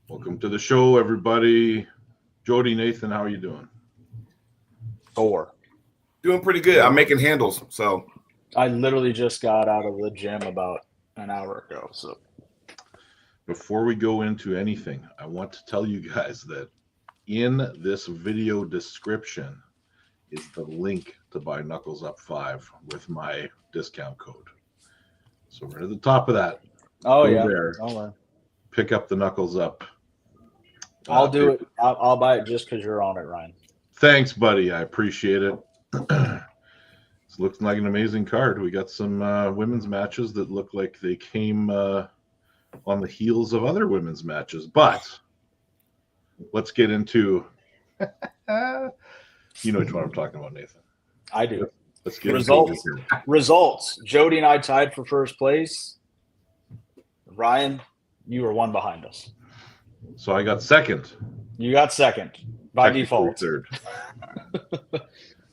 Welcome to the show, everybody. Jody, Nathan, how are you doing? Doing pretty good. I'm making handles, so I literally just got out of the gym about an hour ago. So before we go into anything, I want to tell you guys that in this video description is the link to buy Knuckles Up 5 with my discount code. So right at the top of that. Oh yeah. There, pick up the Knuckles Up. I'll do it. I'll buy it just because you're on it, Ryan. Thanks, buddy. I appreciate it. This looks like an amazing card. We got some women's matches that look like they came on the heels of other women's matches. But let's get into you know which one I'm talking about, Nathan. I do. Let's get Results. Jody and I tied for first place. Ryan, you were one behind us. So I got second. You got second by default. Third.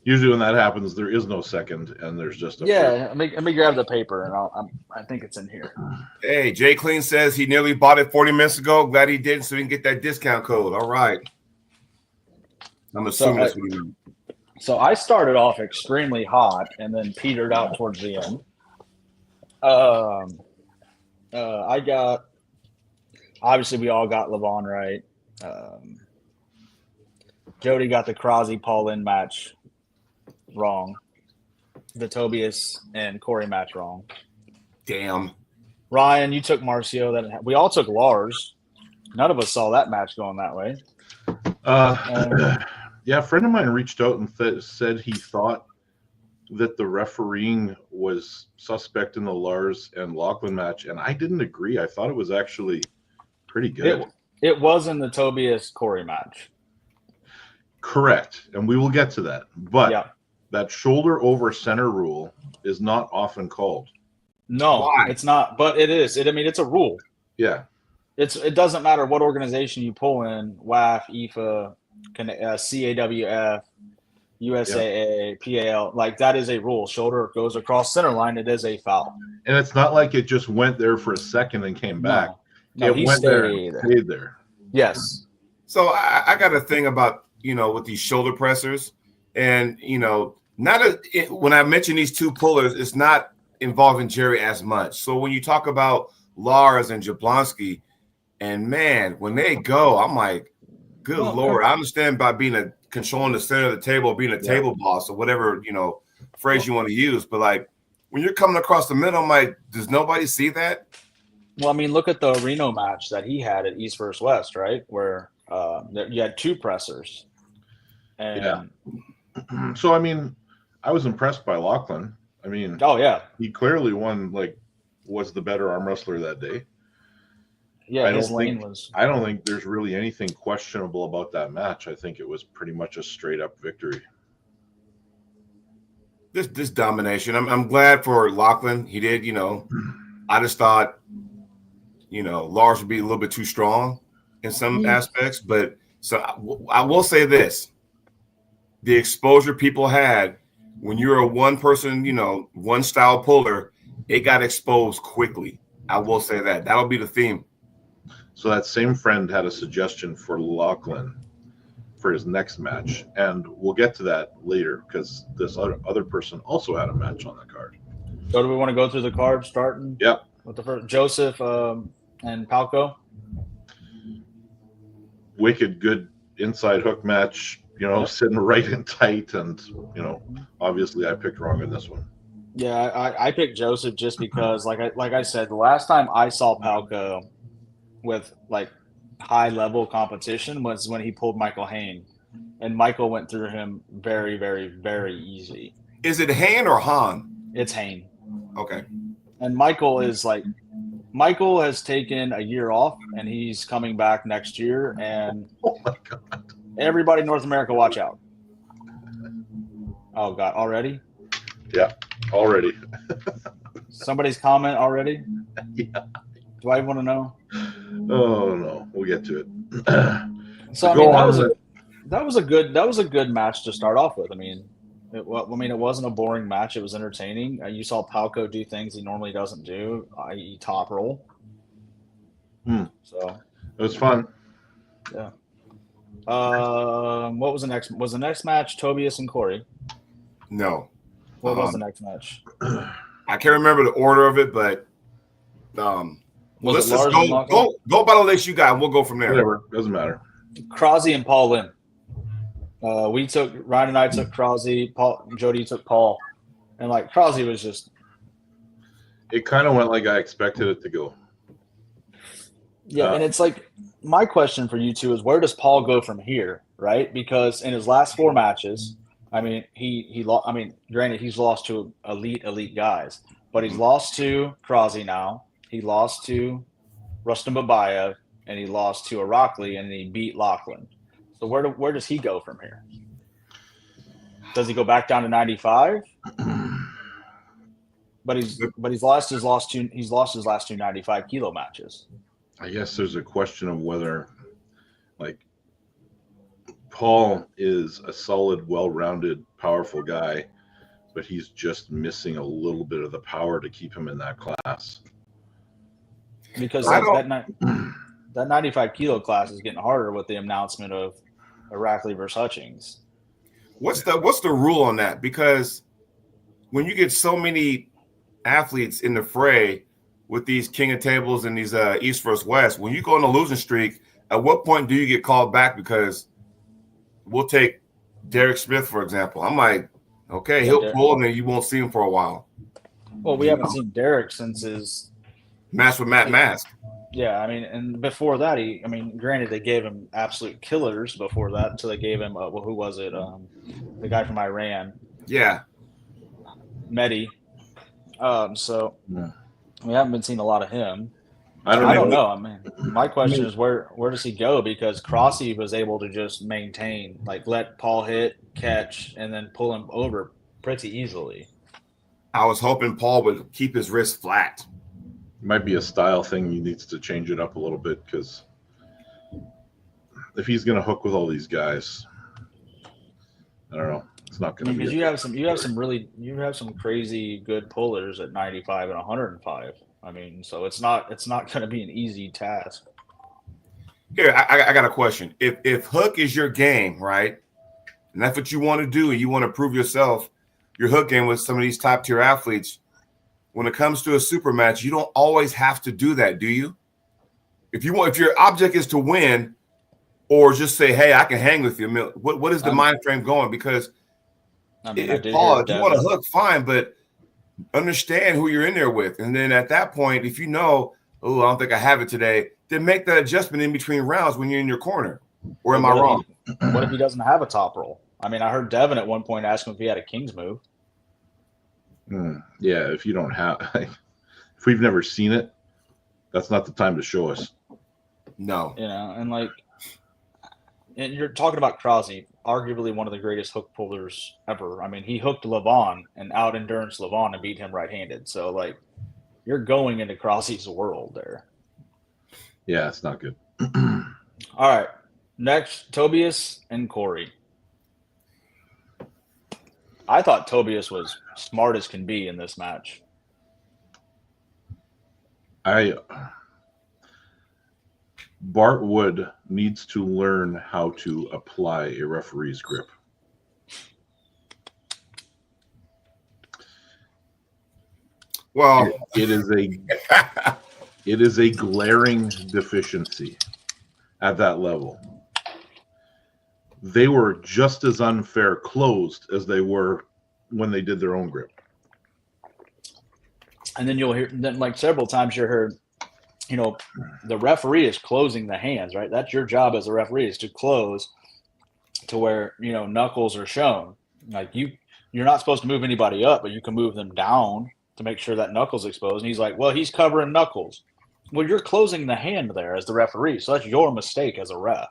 Usually when that happens, there is no second, and there's just a let me grab the paper, and I think it's in here. Hey, Jay Clean says he nearly bought it 40 minutes ago. Glad he did, so we can get that discount code. All right. I'm assuming that's what you mean. So I started off extremely hot and then petered out towards the end. I got, obviously we all got Levan right. Jody got the Crosby-Paul Lynn match wrong. The Tobias and Cory match wrong. Damn. Ryan, you took Marcio. We all took Lars. None of us saw that match going that way. Yeah, a friend of mine reached out and said he thought that the refereeing was suspect in the Lars and Lachlan match, and I didn't agree. I thought it was actually pretty good. It was in the Tobias-Cory match. Correct, and we will get to that. But that shoulder over center rule is not often called. No, it's not, but it is. It's a rule. Yeah. It doesn't matter what organization you pull in, WAF, IFA, CAWF, USAA, PAL, like that is a rule. Shoulder goes across center line, it is a foul. And it's not like it just went there for a second and came back. No, it went there and stayed there. Yes. So I got a thing about, with these shoulder pressers, and, when I mention these two pullers, it's not involving Jerry as much. So when you talk about Lars and Jablonski, and man, when they go, I'm like, good Lord. I understand by controlling the center of the table, being a table boss or whatever, phrase you want to use. But like when you're coming across the middle, I'm like, does nobody see that? Well, look at the Reno match that he had at East versus West, right? Where you had two pressers. And So, I was impressed by Lachlan. He clearly was the better arm wrestler that day. Yeah, I don't think there's really anything questionable about that match. I think it was pretty much a straight up victory. This domination. I'm glad for Lachlan. He did, I just thought, Lars would be a little bit too strong in some aspects. But so I will say this. The exposure people had when you're a one person, one style puller, it got exposed quickly. I will say that. That'll be the theme. So that same friend had a suggestion for Lachlan for his next match, and we'll get to that later because this other person also had a match on the card. So do we want to go through the card starting? Yep. With the first Joseph and Palco? Wicked good inside hook match, sitting right in tight, and obviously I picked wrong in this one. Yeah, I picked Joseph just because, like I said, the last time I saw Palco with high level competition was when he pulled Michael Hain, and Michael went through him very, very, very easy. Is it Hain or Han? It's Hain. Okay. And Michael has taken a year off, and he's coming back next year. And oh my God, everybody in North America, watch out! Oh God, already? Yeah, already. Somebody's comment already? Yeah. Do I want to know? Oh no, we'll get to it. So that was a good match to start off with. It wasn't a boring match. It was entertaining. You saw Palco do things he normally doesn't do, i.e. top roll. So it was fun. Yeah. What was the next? Was the next match Tobias and Cory? No. What was the next match? I can't remember the order of it, but let's just go by the list you got, and we'll go from there. Whatever, doesn't matter. Krause and Paul Lim. Ryan and I took Krause. Jody took Paul, and like Krause was just. It kind of went like I expected it to go. Yeah, and it's like my question for you two is where does Paul go from here, right? Because in his last 4 matches, I mean, he lost. I mean, granted, he's lost to elite guys, but he's lost to Krause now. He lost to Rustom Babayev, and he lost to Aracli, and he beat Lachlan. So where does he go from here? Does he go back down to 95? But he's lost his last two 95 kilo matches. I guess there's a question of whether, like, Paul is a solid, well-rounded, powerful guy, but he's just missing a little bit of the power to keep him in that class. Because that 95 kilo class is getting harder with the announcement of Aracli versus Hutchings. What's the rule on that? Because when you get so many athletes in the fray with these king of tables and these East versus West, when you go on a losing streak, at what point do you get called back? Because we'll take Derek Smith, for example. I'm like, okay, he'll pull and then you won't see him for a while. Well, we haven't seen Derek since his match with Matt Mask. Yeah, I mean, and before that, granted, they gave him absolute killers before that until they gave him, who was it? The guy from Iran. Yeah. Mehdi. So we haven't been seeing a lot of him. I don't know. I mean, my question is where does he go? Because Krause was able to just maintain, like, let Paul hit, catch, and then pull him over pretty easily. I was hoping Paul would keep his wrist flat. Might be a style thing. He needs to change it up a little bit because if he's going to hook with all these guys, I don't know. It's not going to be. Because you have some crazy good pullers at 95 and 105. I mean, so it's not going to be an easy task. Here, I got a question. If hook is your game, right, and that's what you want to do, and you want to prove yourself, your hook game with some of these top tier athletes. When it comes to a super match, you don't always have to do that, do you? If your object is to win, or just say, "Hey, I can hang with you," what is the mind frame going? Because if you want to hook, fine, but understand who you're in there with, and then at that point, if you know, I don't think I have it today, then make that adjustment in between rounds when you're in your corner. Or am I wrong? What if he doesn't have a top roll? I mean, I heard Devin at one point ask him if he had a king's move. Yeah, if you don't have, if we've never seen it, that's not the time to show us. No, and you're talking about Krause, arguably one of the greatest hook pullers ever. I mean, he hooked Levan and out endurance Levan and beat him right-handed. So, like, you're going into Krause's world there. Yeah, it's not good. All right, next, Tobias and Cory. I thought Tobias was smart as can be in this match. Bart Wood needs to learn how to apply a referee's grip. Well, it is a glaring deficiency at that level. They were just as unfair closed as they were when they did their own grip. And then you'll hear, like several times you heard, the referee is closing the hands, right? That's your job as a referee, is to close to where, knuckles are shown. Like you're not supposed to move anybody up, but you can move them down to make sure that knuckles exposed. And he's like, well, he's covering knuckles. Well, you're closing the hand there as the referee. So that's your mistake as a ref.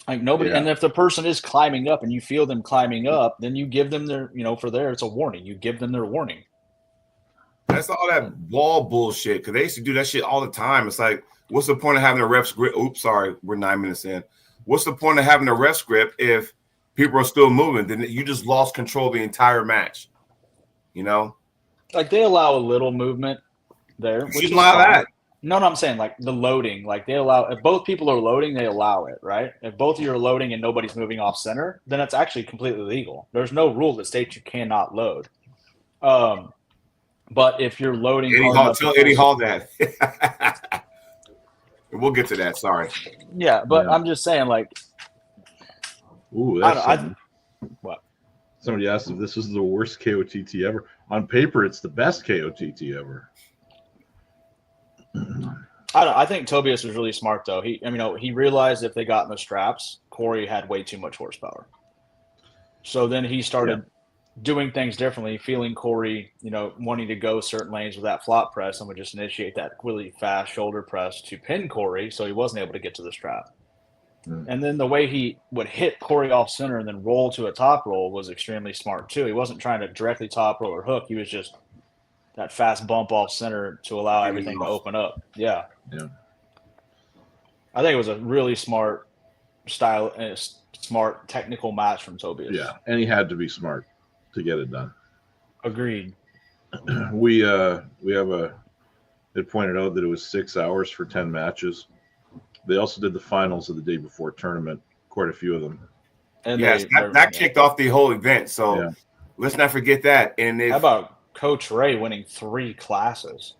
Like nobody, and if the person is climbing up and you feel them climbing up, then you give them their, it's a warning. You give them their warning. That's all that wall bullshit. Because they used to do that shit all the time. It's like, what's the point of having a ref's grip? Oops, sorry, we're 9 minutes in. What's the point of having a ref's grip if people are still moving? Then you just lost control of the entire match. Like they allow a little movement there. You shouldn't allow that. No, I'm saying like the loading. Like they allow if both people are loading, they allow it, right? If both of you are loading and nobody's moving off center, then it's actually completely legal. There's no rule that states you cannot load. But if you're loading Eddie hard Hall, enough, tell Eddie Hall that. We'll get to that. Sorry. yeah. But Yeah. I'm just saying, like, Ooh, that's what? Somebody asked if this is the worst KOTT ever. On paper, it's the best KOTT ever. I think Tobias was really smart though. He realized if they got in the straps, Cory had way too much horsepower. So then he started doing things differently, feeling Cory, wanting to go certain lanes with that flop press and would just initiate that really fast shoulder press to pin Cory so he wasn't able to get to the strap. And then the way he would hit Cory off center and then roll to a top roll was extremely smart too. He wasn't trying to directly top roll or hook. He was just that fast bump off center to allow everything to open up. Yeah. I think it was a really smart smart technical match from Tobias. Yeah, and he had to be smart to get it done. Agreed. We it pointed out that it was 6 hours for 10 matches. They also did the finals of the day before tournament, quite a few of them. And yes, that kicked off the whole event. So let's not forget that. And how about Coach Ray winning 3 classes?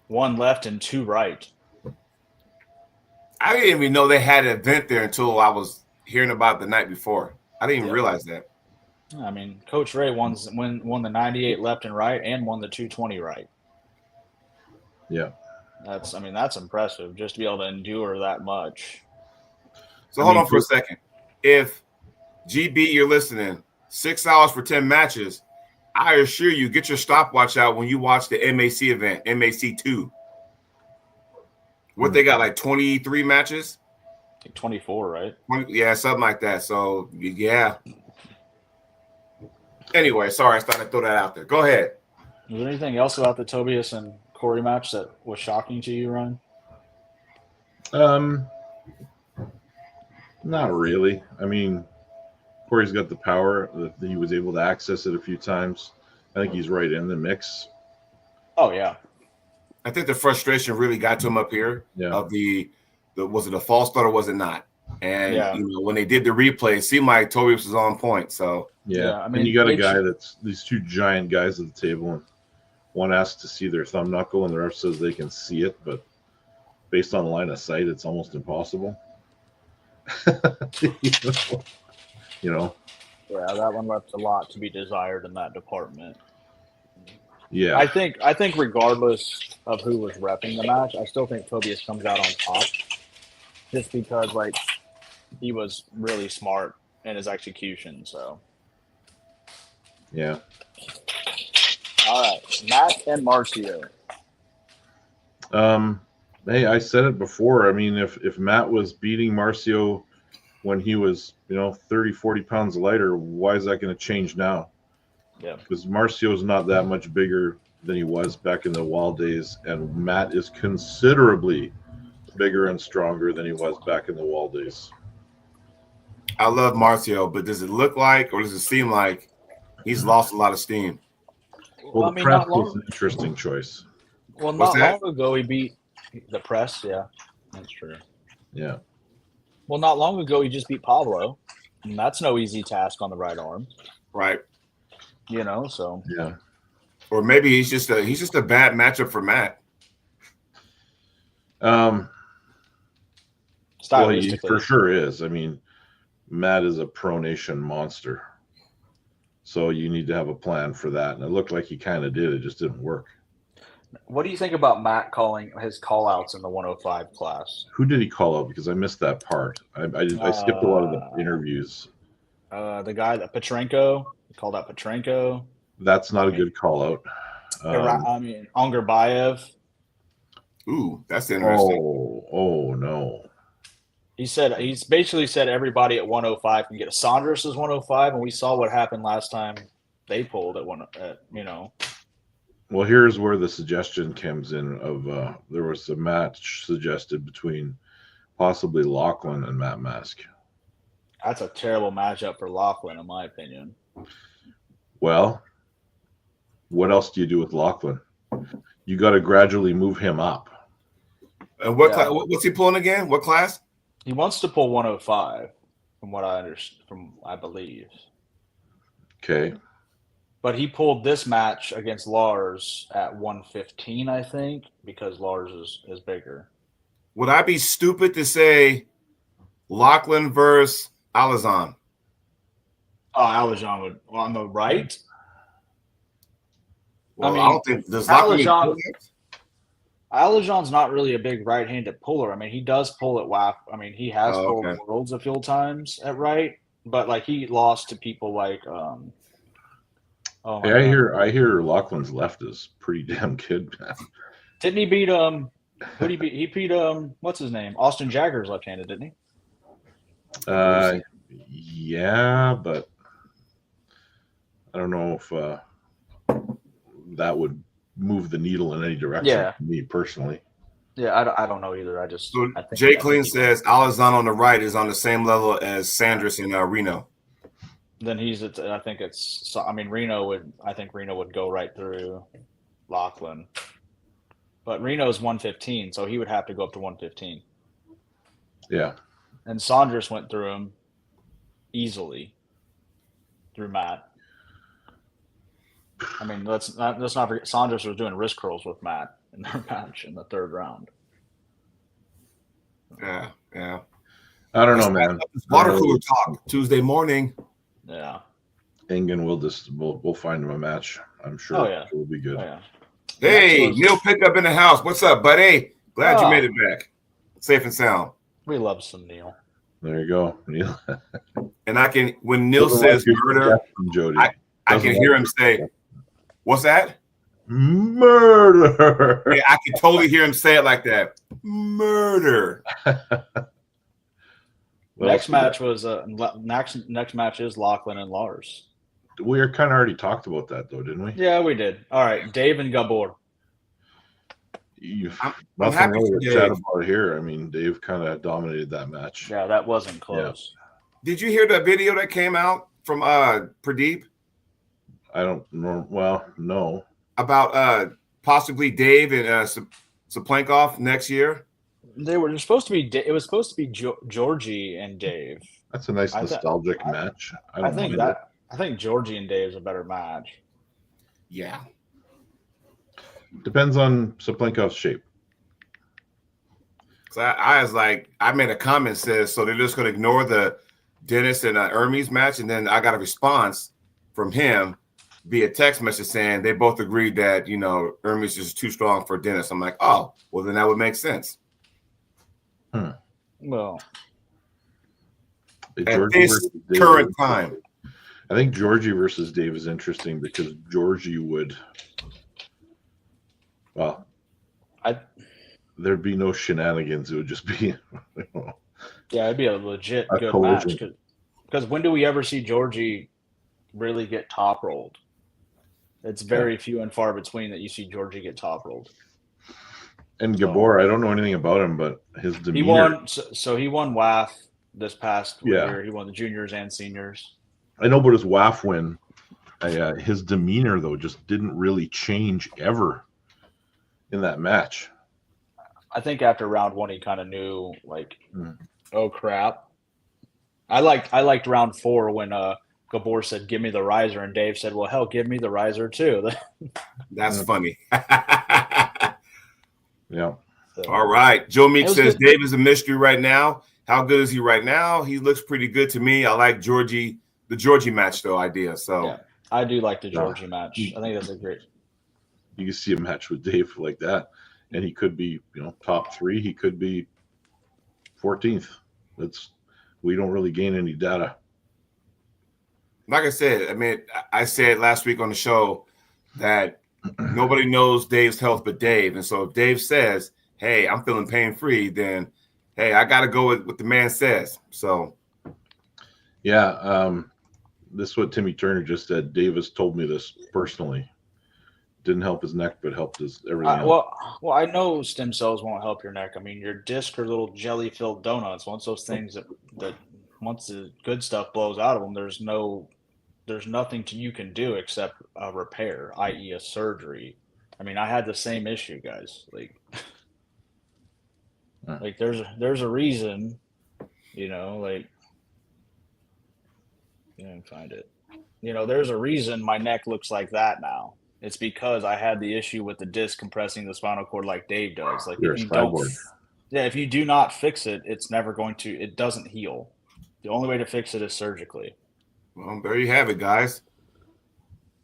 1 left and 2 right. I didn't even know they had an event there until I was hearing about it the night before. I didn't even realize that. I mean, Coach Ray won the 98 left and right and won the 220 right. Yeah. That's impressive just to be able to endure that much. So hold on for a second. If GB, you're listening, 6 hours for 10 matches, I assure you, get your stopwatch out when you watch the MAC event, MAC 2. What they got, like 23 matches? I think 24, right? 20, yeah, something like that. So, yeah. Anyway, sorry, I thought I'd throw that out there. Go ahead. Was there anything else about the Tobias and Cory match that was shocking to you, Ryan? Not really. I mean, Cory's got the power that he was able to access it a few times. I think he's right in the mix. Oh yeah. I think the frustration really got to him up here. Yeah. Of the was it a false start or was it not? And when they did the replay, it seemed like Tobias was on point. So I mean, and you got a guy that's these 2 giant guys at the table, and one asks to see their thumb knuckle, and the ref says they can see it, but based on line of sight, it's almost impossible. you know. Yeah, that one left a lot to be desired in that department. Yeah. I think regardless of who was repping the match, I still think Tobias comes out on top. Just because he was really smart in his execution, so. Yeah. All right. Matt and Marcio. Hey, I said it before. I mean, if Matt was beating Marcio when he was, 30, 40 pounds lighter, why is that going to change now? Yeah. Because Marcio's not that much bigger than he was back in the Wild days, and Matt is considerably bigger and stronger than he was back in the Wild days. I love Marcio, but does it look like or does it seem like he's lost a lot of steam? Well, the press was an interesting choice. Well, not long ago he beat the press. Yeah, that's true. Yeah. Well, not long ago he just beat Pablo, and that's no easy task on the right arm. Right. So. Yeah. Or maybe he's just a bad matchup for Matt. Well, he for sure is. I mean, Matt is a pronation monster. So you need to have a plan for that. And it looked like he kind of did. It just didn't work. What do you think about Matt calling his call-outs in the 105 class? Who did he call out? Because I missed that part. I skipped a lot of the interviews. The guy that Petrenko, he called out Petrenko. That's not a good call-out. Ongerbayev. Ooh, that's interesting. Oh, no. He's basically said everybody at 105 can get a Saunders as 105, and we saw what happened last time they pulled Well, here's where the suggestion comes in of there was a match suggested between possibly Lachlan and Matt Mask. That's a terrible matchup for Lachlan, in my opinion. Well, what else do you do with Lachlan? You got to gradually move him up. And what class? What's he pulling again? What class? He wants to pull 105, from what I understand, from I believe. Okay. But he pulled this match against Lars at 115, I think, because Lars is bigger. Would I be stupid to say Lachlan versus Alazan? Oh, Alajon would on the right. Well, I mean, I don't think does Lachlan. Alajon's not really a big right-handed puller. I mean, he does pull at WAF. I mean, he has pulled worlds a few times at right, but like he lost to people like I hear Lachlan's left is pretty damn good, man. Didn't he beat who did he beat? He beat what's his name? Austin Jagger's left-handed, didn't he? Yeah, but I don't know if that would move the needle in any direction for me personally. Yeah, I don't know either. I think Jay Clean says Alazan on the right is on the same level as Sanders in Reno. Then I think Reno would go right through Lachlan. But Reno's 115, so he would have to go up to 115. Yeah. And Saunders went through him easily through Matt. I mean, let's not forget Saunders was doing wrist curls with Matt in their match in the third round. Yeah. I don't know, man. Water cooler talk Tuesday morning. Yeah. Engen we'll find him a match. I'm sure it will be good. Oh, yeah. Hey, Neil Pickup in the house. What's up, buddy? Glad you made it back. Safe and sound. We love some Neil. There you go, Neil. And when Neil says murder, I can hear him say, what's that? Murder. Yeah, I can totally hear him say it like that. Murder. Next match is Lachlan and Lars. We kind of already talked about that, though, didn't we? Yeah, we did. All right, Dave and Gabor. Nothing really to chat about here. I mean, Dave kind of dominated that match. Yeah, that wasn't close. Yeah. Did you hear that video that came out from Pradeep? I don't know. Well, no. About possibly Dave and Saplankov next year. It was supposed to be Georgie and Dave. That's a nice nostalgic match. I think Georgie and Dave is a better match. Yeah. Depends on Saplenkov's shape. So I was like, I made a comment says, so they're just going to ignore the Dennis and Hermes match, and then I got a response from him via text message saying they both agreed that Hermes is too strong for Dennis. I'm like, oh, well then that would make sense. Well, at this current time, I think Georgie versus Dave is interesting because Georgie would. Well, there'd be no shenanigans. It would just be, yeah, it'd be a legit good match. Because when do we ever see Georgie really get top rolled? It's very few and far between that you see Georgie get top rolled. And Gabor, I don't know anything about him, but his demeanor. He won WAF this past year. He won the juniors and seniors. I know about his WAF win. His demeanor, though, just didn't really change ever in that match. I think after round one, he kind of knew, like, oh crap. I liked round 4 when Gabor said, "Give me the riser," and Dave said, "Well, hell, give me the riser too." That's funny. Yeah. So, all right. Joe Meek says Dave is a mystery right now. How good is he right now? He looks pretty good to me. I like the Georgie match though idea. So yeah, I do like the Georgie match. I think that's a great. You can see a match with Dave like that, and he could be, top 3. He could be 14th. We don't really gain any data. Like I said, I said last week on the show that nobody knows Dave's health but Dave. And so if Dave says, hey, I'm feeling pain-free, then, hey, I got to go with what the man says. So. Yeah. This is what Timmy Turner just said. Davis told me this personally. Didn't help his neck, but helped his everything else. Well, I know stem cells won't help your neck. I mean, your disc are little jelly-filled donuts. Once those things that once the good stuff blows out of them, there's nothing you can do except a repair, i.e. a surgery. I mean, I had the same issue, guys. Like, Like there's a reason, like you can find it. There's a reason my neck looks like that now. It's because I had the issue with the disc compressing the spinal cord like Dave does. Like You're if a you don't, cyborg. if you do not fix it, it doesn't heal. The only way to fix it is surgically. Well, there you have it, guys.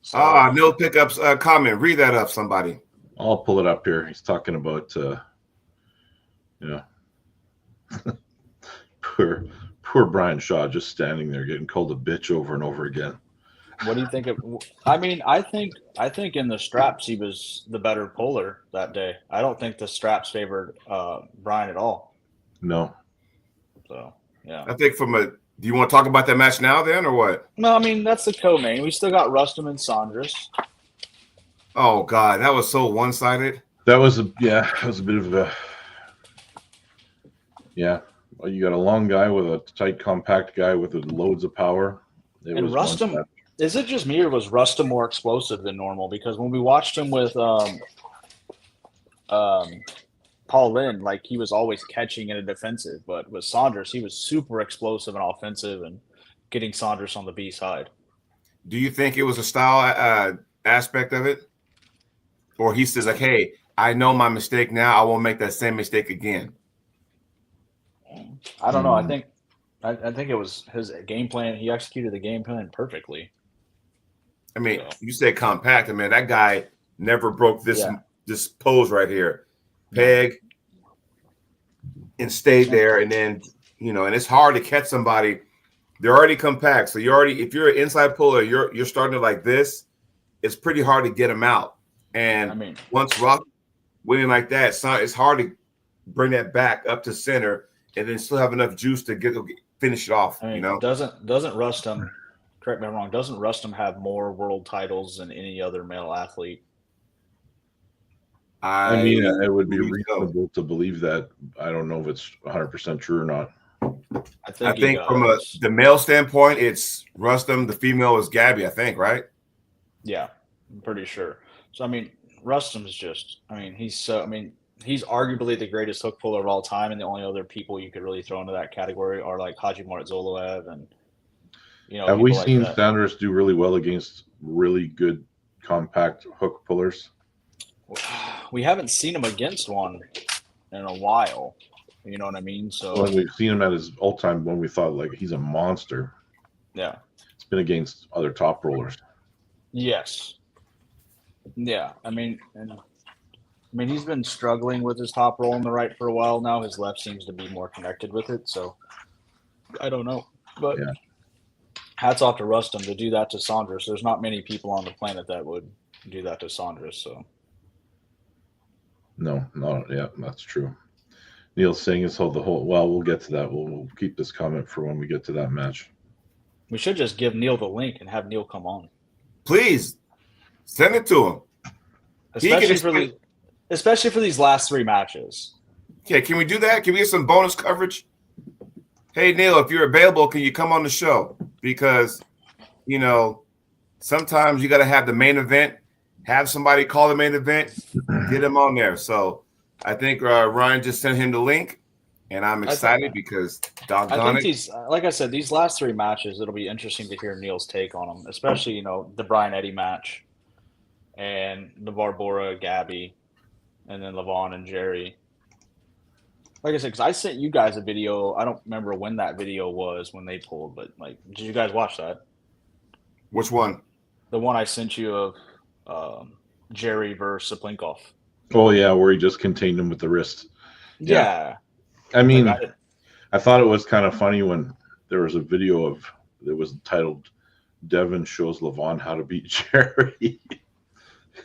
So, No pickups comment. Read that up, somebody. I'll pull it up here. He's talking about, poor Brian Shaw just standing there getting called a bitch over and over again. what do you think I think in the straps he was the better puller that day. I don't think the straps favored Brian at all. No. So, yeah. I think do you want to talk about that match now then or what? No, I mean, that's the co-main. We still got Rustom and Saunders. Oh, God. That was so one-sided. That was a bit of a, yeah. Well, you got a long guy with a tight, compact guy with loads of power. And Rustom, is it just me or was Rustom more explosive than normal? Because when we watched him with Paul Lynn, like he was always catching in a defensive, but with Saunders, he was super explosive and offensive and getting Saunders on the B side. Do you think it was a style aspect of it? Or he says like, hey, I know my mistake now. I won't make that same mistake again. I don't know. I think it was his game plan. He executed the game plan perfectly. I mean, you say compact. I mean, that guy never broke this pose right here. Peg and stayed there. And then, and it's hard to catch somebody. They're already compact. So if you're an inside puller, you're starting like this, it's pretty hard to get them out. And once Rock winning like that, it's hard to bring that back up to center and then still have enough juice to finish it off. Doesn't Rustom, correct me if I'm wrong, doesn't Rustom have more world titles than any other male athlete? I mean, it would be reasonable to believe that. I don't know if it's 100% true or not. I think from the male standpoint, it's Rustom. The female is Gabby, I think, right? Yeah, I'm pretty sure. So, I mean, Rustom's just, he's arguably the greatest hook puller of all time, and the only other people you could really throw into that category are like Haji Zoloev and, Have we seen Saunders do really well against really good compact hook pullers? We haven't seen him against one in a while. You know what I mean? So we've seen him at his all-time when we thought like he's a monster. Yeah. It's been against other top rollers. Yes. Yeah. I mean, he's been struggling with his top roll on the right for a while now. His left seems to be more connected with it. So I don't know. But hats off to Rustom to do that to Saunders. There's not many people on the planet that would do that to Saunders. So no, that's true. Neil's saying is we'll get to that. We'll keep this comment for when we get to that match. We should just give Neil the link and have Neil come on. Please send it to him. Especially for these last three matches. Yeah, can we do that? Can we get some bonus coverage? Hey, Neil, if you're available, can you come on the show? Because, sometimes you got to have the main event, have somebody call the main event, get him on there. So I think Ryan just sent him the link, and I'm excited because doggone it. Like I said, these last three matches, it'll be interesting to hear Neil's take on them, especially, the Brian Eddy match and the Barbora, Gabby, and then Levan and Jerry. Like I said, because I sent you guys a video. I don't remember when that video was when they pulled, but did you guys watch that? Which one? The one I sent you of Jerry versus Saplinkov. Oh yeah, where he just contained him with the wrist. Yeah. I mean, I thought it was kind of funny when there was a video that was titled "Devin shows Levan how to beat Jerry."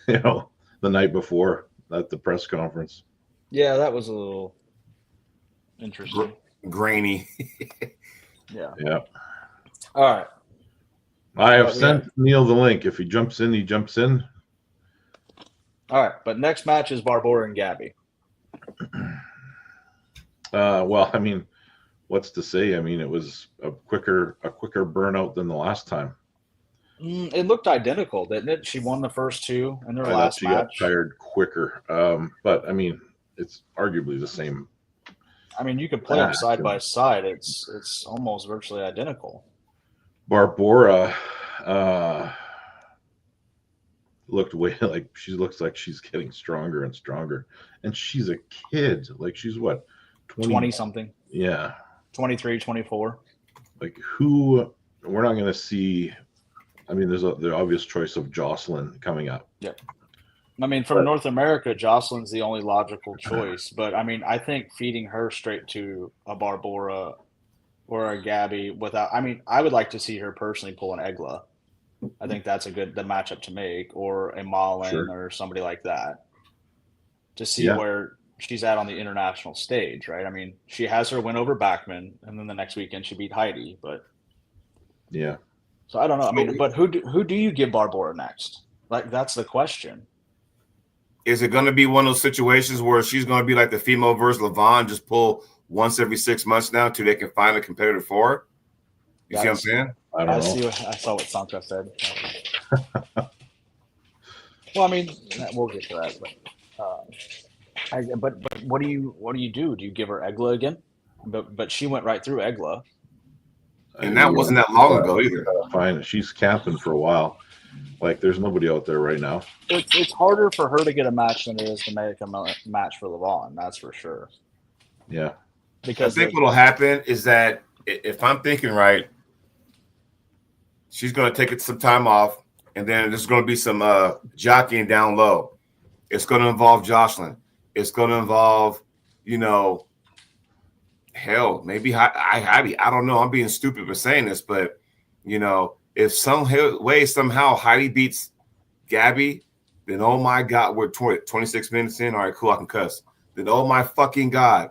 The night before at the press conference. Yeah, that was a little interesting. Grainy. Yeah. All right. I have sent Neil the link. If he jumps in, he jumps in. All right, but next match is Barbora and Gabby. Well, I mean, what's to say? I mean, it was a quicker burnout than the last time. It looked identical, didn't it? She won the first two in their last match. Got tired quicker. But I mean, it's arguably the same I mean, you can play them side by side. It's almost virtually identical. Barbora looked she looks like she's getting stronger and stronger, and she's a kid. Like she's what, 20 something? Yeah, 23, 24. Like who? We're not going to see. I mean, there's the obvious choice of Jocelyn coming up. Yep. I mean, from North America, Jocelyn's the only logical choice. But I mean, I think feeding her straight to a Barbora or a Gabby without. I mean, I would like to see her personally pull an Egla. I think that's the matchup to make, or a Malin or somebody like that, to see where she's at on the international stage, right? I mean, she has her win over Backman, and then the next weekend she beat Heidi, but yeah. So I don't know. I mean, but who do you give Barbora next? Like, that's the question. Is it going to be one of those situations where she's going to be like the female versus Levan, just pull once every 6 months now until they can find a competitor for her? You see what I'm saying? I saw what Santra said. Well, I mean, we'll get to that. But what do you do? Do you give her Egla again? But she went right through Egla. And that wasn't that long ago either. Fine, she's camping for a while. Like, there's nobody out there right now. It's harder for her to get a match than it is to make a match for Levan. That's for sure. Yeah. Because I think what'll happen is that if I'm thinking right, she's going to take some time off, and then there's going to be some jockeying down low. It's going to involve Jocelyn. It's going to involve, hell, maybe Heidi. I don't know. I'm being stupid for saying this, but, if some way, somehow Heidi beats Gabby, then, oh, my God, we're 26 minutes in. All right, cool, I can cuss. Then, oh, my fucking God,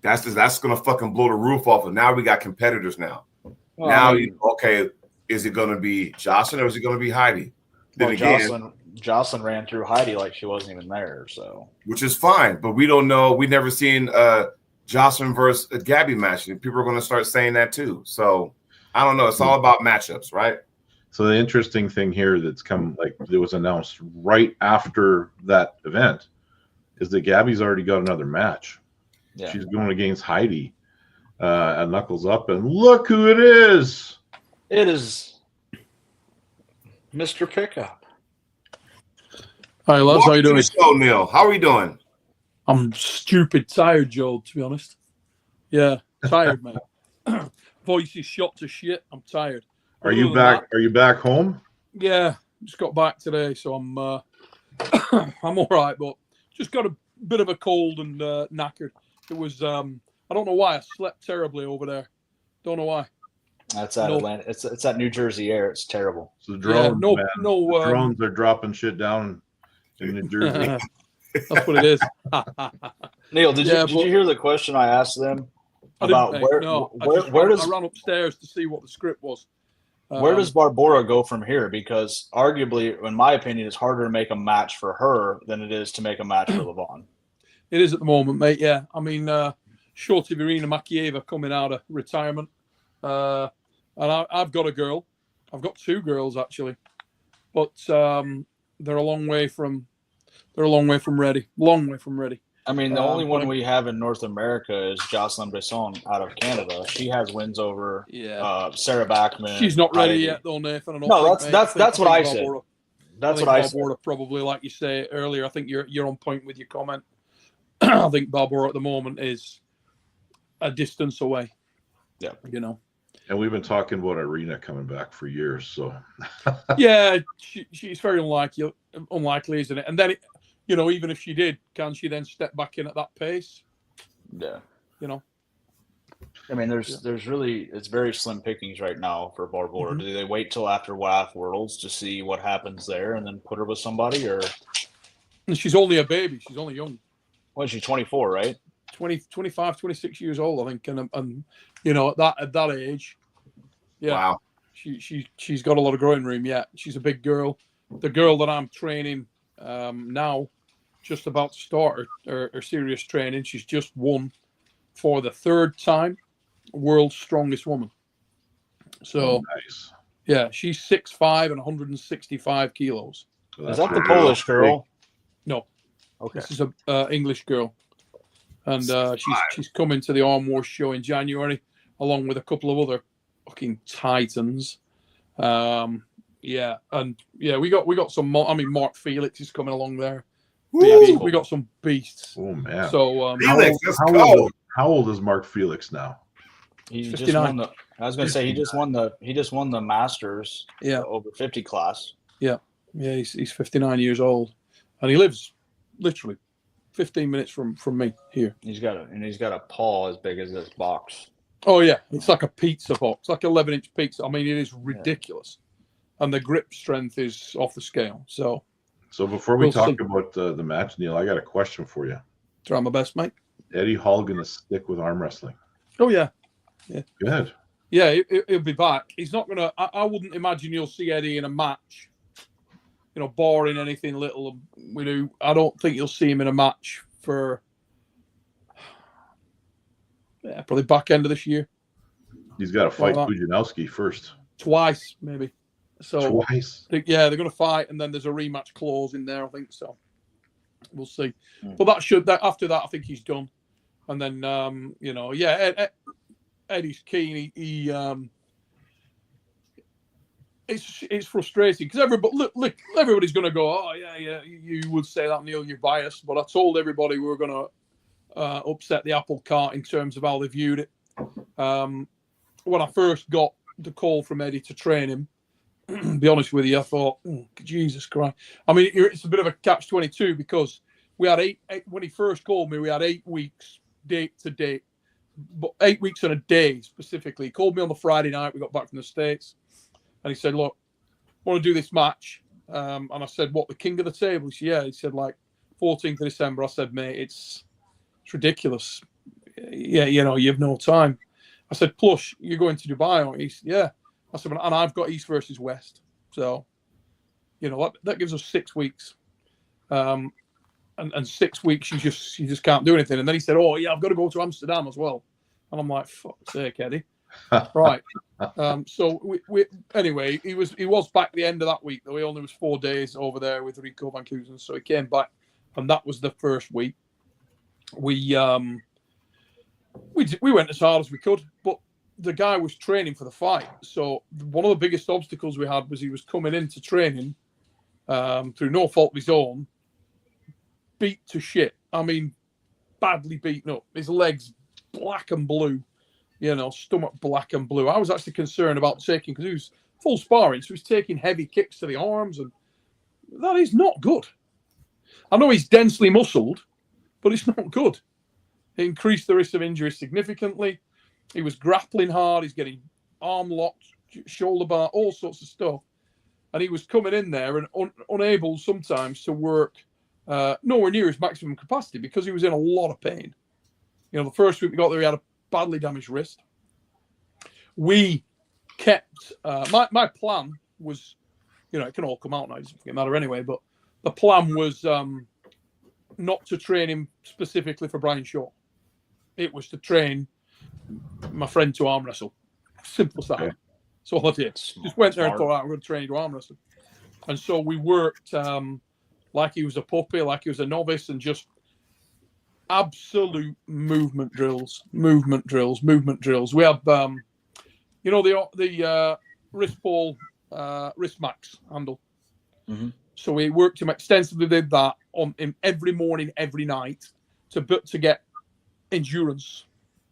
that's going to fucking blow the roof off. And now we got competitors now. Well, now, okay, is it going to be Jocelyn or is it going to be Heidi? Then again, Jocelyn ran through Heidi like she wasn't even there. So, which is fine, but we don't know. We've never seen Jocelyn versus a Gabby match. And people are going to start saying that too. So, I don't know. It's all about matchups, right? So the interesting thing here that's come, like it was announced right after that event, is that Gabby's already got another match. Yeah. She's going against Heidi at Knuckles Up, and look who it is. It is Mr. Pickup. Hi, lads. How you doing? Show, Neil. How are we doing? I'm stupid tired, Joel, to be honest. Yeah, tired, mate. Voice is shot to shit. I'm tired. Are you back? Are you back home? Yeah, just got back today, so I'm I'm all right, but just got a bit of a cold and knackered. It was I don't know why I slept terribly over there. Don't know why. That's at Atlanta. It's that New Jersey air. It's terrible. So the drones, the drones are dropping shit down in New Jersey. That's what it is. Neil, did you hear the question I asked them about where does I ran upstairs to see what the script was. Where does Barbora go from here? Because arguably, in my opinion, it's harder to make a match for her than it is to make a match for Levan. It is at the moment, mate. Yeah, I mean, Shorty Verena Makieva coming out of retirement, and I've got a girl. I've got two girls actually, but they're a long way from ready. Long way from ready. I mean, the only one we have in North America is Jocelyn Besson out of Canada. She has wins over Sarah Backman. She's not ready yet, though, Nathan. No, that's what I said. That's what I said. Barbora probably, like you say earlier, I think you're on point with your comment. I think Barbora at the moment is a distance away. Yeah, And we've been talking about Irina coming back for years, so yeah, she's very unlikely, isn't it? And then even if she did, can she then step back in at that pace? Yeah. I mean, there's really, it's very slim pickings right now for Barbora. Mm-hmm. Do they wait till after WAF Worlds to see what happens there and then put her with somebody, or? And she's only a baby. She's only young. Well, she's 24, right? 25, 26 years old, I think. And at that age, yeah. Wow. She's got a lot of growing room yet. She's a big girl. The girl that I'm training now, just about to start her serious training. She's just won for the third time world's strongest woman. So nice. Yeah, she's 6'5" and 165 kilos. Is that the Polish girl? No. Okay. This is a English girl. and she's coming to the Arm Wars show in January, along with a couple of other fucking titans. We got some. I mean, Mark Felix is coming along there. We got some beasts. Oh man! So Felix, how old is Mark Felix now? He 59. just won the. I was going to say he just won the Masters. Yeah, over 50 class. Yeah, he's 59 years old, and he lives literally 15 minutes from me here. He's got a paw as big as this box. Oh yeah, it's like a pizza box, like 11-inch pizza. I mean, it is ridiculous, and the grip strength is off the scale. So before we talk about the match, Neil, I got a question for you. Try my best, mate. Eddie Hall gonna stick with arm wrestling? Oh yeah. Good. Yeah, he'll be back. He's not gonna. I wouldn't imagine you'll see Eddie in a match. You know, barring anything little we do. I don't think you'll see him in a match for probably back end of this year. He's got to fight Pujanowski first. Twice, maybe. So twice. they're going to fight, and then there's a rematch clause in there. I think so. We'll see. But after that, I think he's done. And then Eddie's keen. It's frustrating because everybody's going to go, oh yeah, you would say that, Neil, you're biased. But I told everybody we were going to upset the apple cart in terms of how they viewed it. When I first got the call from Eddie to train him, be honest with you, I thought, Jesus Christ. I mean, it's a bit of a catch-22 because we had eight when he first called me, we had 8 weeks date to date, but 8 weeks and a day specifically. He called me on the Friday night. We got back from the States, and he said, look, I want to do this match. And I said, what, the king of the table? He said, yeah. He said, like, 14th of December. I said, mate, it's ridiculous. Yeah, you have no time. I said, plus, you're going to Dubai, aren't you? He said, yeah. I said, and I've got East versus West. So, that gives us 6 weeks. And 6 weeks, you just can't do anything. And then he said, oh, yeah, I've got to go to Amsterdam as well. And I'm like, fuck's sake, Eddie. Right. So, anyway, he was back the end of that week, though. He only was 4 days over there with Rico Van Koosen. So he came back, and that was the first week. We went as hard as we could, but the guy was training for the fight. So one of the biggest obstacles we had was he was coming into training through no fault of his own, beat to shit. I mean, badly beaten up. His legs black and blue, stomach black and blue. I was actually concerned about taking, because he was full sparring, so he was taking heavy kicks to the arms, and that is not good. I know he's densely muscled, but it's not good. It increased the risk of injury significantly. He was grappling hard. He's getting arm locked, shoulder bar, all sorts of stuff. And he was coming in there and unable sometimes to work nowhere near his maximum capacity because he was in a lot of pain. The first week we got there, he had a badly damaged wrist. We kept, my plan was, it can all come out now, it doesn't matter anyway, but the plan was not to train him specifically for Brian Shaw. It was to train my friend to arm wrestle. Simple as that. Okay. So all I did. Just went there and thought, I'm going to train you to arm wrestle. And so we worked like he was a puppy, like he was a novice, and just absolute movement drills. We have, the wrist ball, wrist max handle. Mm-hmm. So we worked him extensively, did that on him every morning, every night to get endurance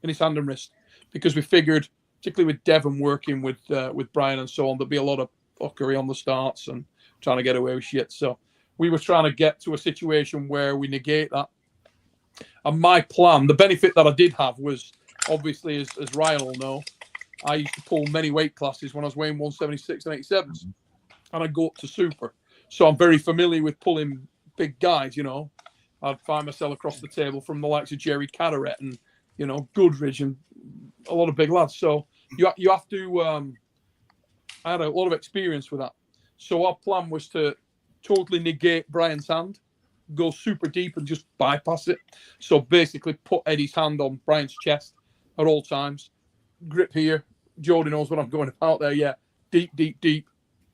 in his hand and wrist, because we figured, particularly with Devon working with Brian and so on, there'd be a lot of fuckery on the starts and trying to get away with shit. So we were trying to get to a situation where we negate that. And my plan, the benefit that I did have was, obviously, as Ryan will know, I used to pull many weight classes when I was weighing 176 and 87s, and I'd go up to super. So I'm very familiar with pulling big guys, I'd find myself across the table from the likes of Jerry Caderet and, Goodridge and a lot of big lads. So you have to, I had a lot of experience with that. So our plan was to totally negate Brian's hand, go super deep and just bypass it. So basically put Eddie's hand on Brian's chest at all times, grip here. Jody knows what I'm going about there. Yeah. Deep.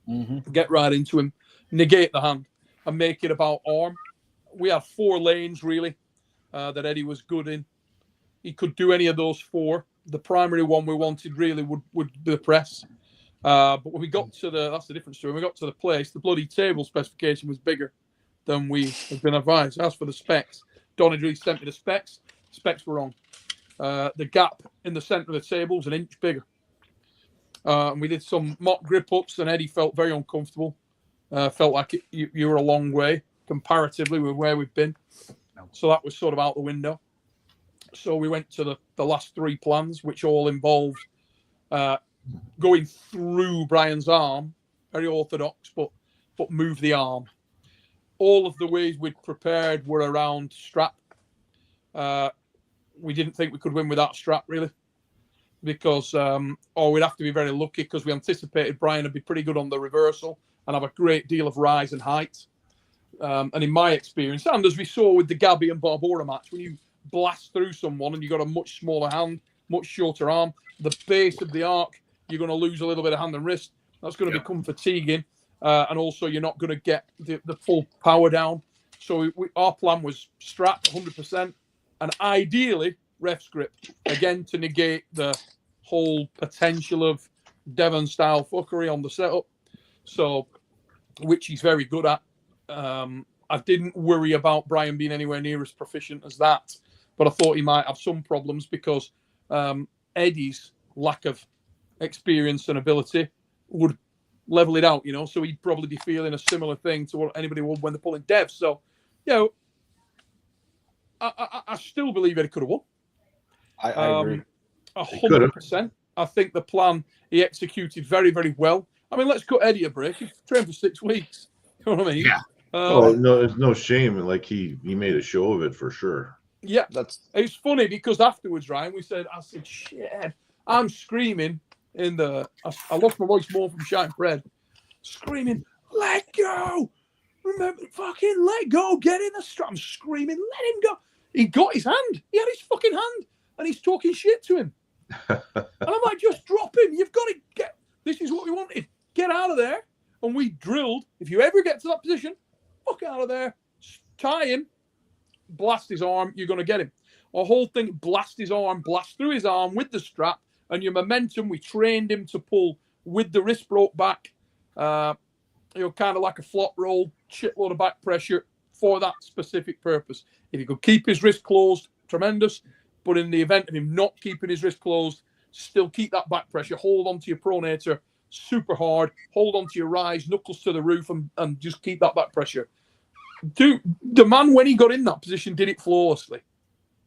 Mm-hmm. Get right into him, negate the hand and make it about arm. We had 4 lanes really. that Eddie was good in. He could do any of those 4. The primary one we wanted really would be the press. But when we got to that's the difference. When we got to the place, the bloody table specification was bigger than we had been advised. As for the specs, Don had really sent me the specs. Specs were wrong. The gap in the center of the table was an inch bigger. And we did some mock grip ups, and Eddie felt very uncomfortable. Felt like you were a long way comparatively with where we've been. So that was sort of out the window. So we went to the last 3 plans, which all involved going through Brian's arm, very orthodox, but move the arm. All of the ways we'd prepared were around strap. We didn't think we could win without strap, really, because we'd have to be very lucky because we anticipated Brian would be pretty good on the reversal and have a great deal of rise and height. And in my experience, and as we saw with the Gabby and Barbora match, when you blast through someone and you've got a much smaller hand, much shorter arm, the base of the arc, you're going to lose a little bit of hand and wrist. That's going to become fatiguing. And also you're not going to get the full power down. So our plan was strap 100% and ideally ref's grip, again, to negate the whole potential of Devon-style fuckery on the setup. So, which he's very good at. I didn't worry about Brian being anywhere near as proficient as that, but I thought he might have some problems because Eddie's lack of experience and ability would level it out, so he'd probably be feeling a similar thing to what anybody would when they're pulling Dev. So, I still believe Eddie could have won. I agree. 100%. I think the plan he executed very, very well. I mean, let's cut Eddie a break. He trained for 6 weeks. You know what I mean? Yeah. No, it's no shame. Like he made a show of it for sure. Yeah, it's funny because afterwards, Ryan, I said, shit, I'm screaming I lost my voice more from shouting Fred, screaming, let go, remember, fucking let go, get in the strap. I'm screaming, let him go. He got his hand. He had his fucking hand, and he's talking shit to him. And I'm like, just drop him. You've got to get. This is what we wanted. Get out of there. And we drilled. If you ever get to that position, fuck out of there. Tie him. Blast his arm. You're going to get him. Our whole thing, blast his arm, blast through his arm with the strap. And your momentum, we trained him to pull with the wrist broke back. Kind of like a flop roll, shitload of back pressure for that specific purpose. If he could keep his wrist closed, tremendous. But in the event of him not keeping his wrist closed, still keep that back pressure. Hold on to your pronator super hard. Hold on to your rise, knuckles to the roof, and just keep that back pressure. Dude, the man, when he got in that position, did it flawlessly.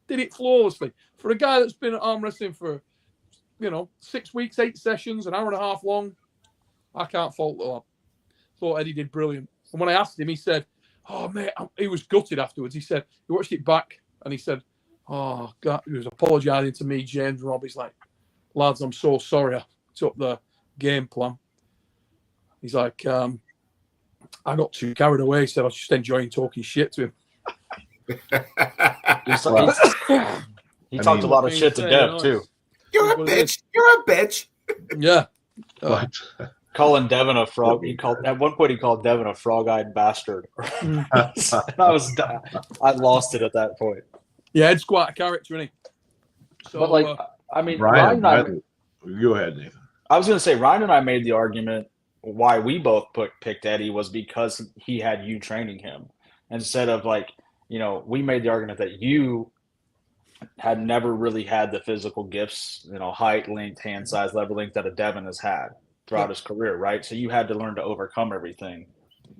For a guy that's been at arm wrestling for, 6 weeks, 8 sessions, an hour and a half long, I can't fault the lad. Thought Eddie did brilliant. And when I asked him, he said, oh, mate, he was gutted afterwards. He said, he watched it back, and he said, oh, God, he was apologising to me, James, Rob. He's like, lads, I'm so sorry I took the game plan. He's like, I got too carried away. He said, I was just enjoying talking shit to him. He talked a lot of shit to Dev, too. You're a bitch. You're a bitch. Yeah. Calling Devin a frog. At one point he called Devin a frog-eyed bastard. I lost it at that point. Yeah, it's quite a character, isn't he? So, but Ryan go ahead, Nathan. I was going to say Ryan and I made the argument why we both picked Eddie was because he had you training him instead of we made the argument that you had never really had the physical gifts, height, length, hand size, lever length that a Devin has had throughout his career, right? So you had to learn to overcome everything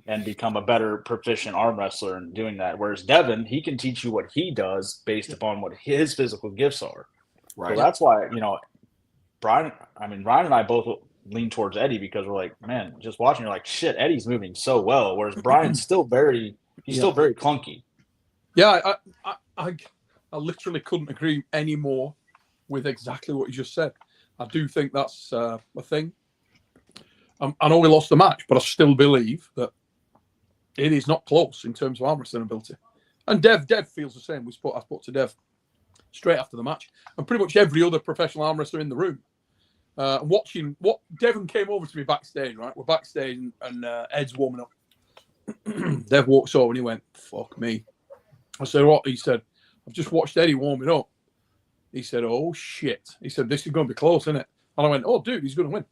and become a better proficient arm wrestler in doing that. Whereas Devin, he can teach you what he does based upon what his physical gifts are. Right. So that's why, Ryan and I both lean towards Eddie because we're like, man, just watching, you're like, shit, Eddie's moving so well. Whereas Brian's still very clunky. Yeah, I literally couldn't agree any more with exactly what you just said. I do think that's a thing. I know we lost the match, but I still believe that it is not close in terms of arm wrestling ability. And Dev feels the same. I spoke to Dev straight after the match, and pretty much every other professional arm wrestler in the room. Watching what Devon came over to me backstage, right? We're backstage and Ed's warming up. Dev walks over and he went, fuck me. I said, what? He said, I've just watched Eddie warming up. He said, oh, shit. He said, this is going to be close, isn't it? And I went, oh, dude, he's going to win.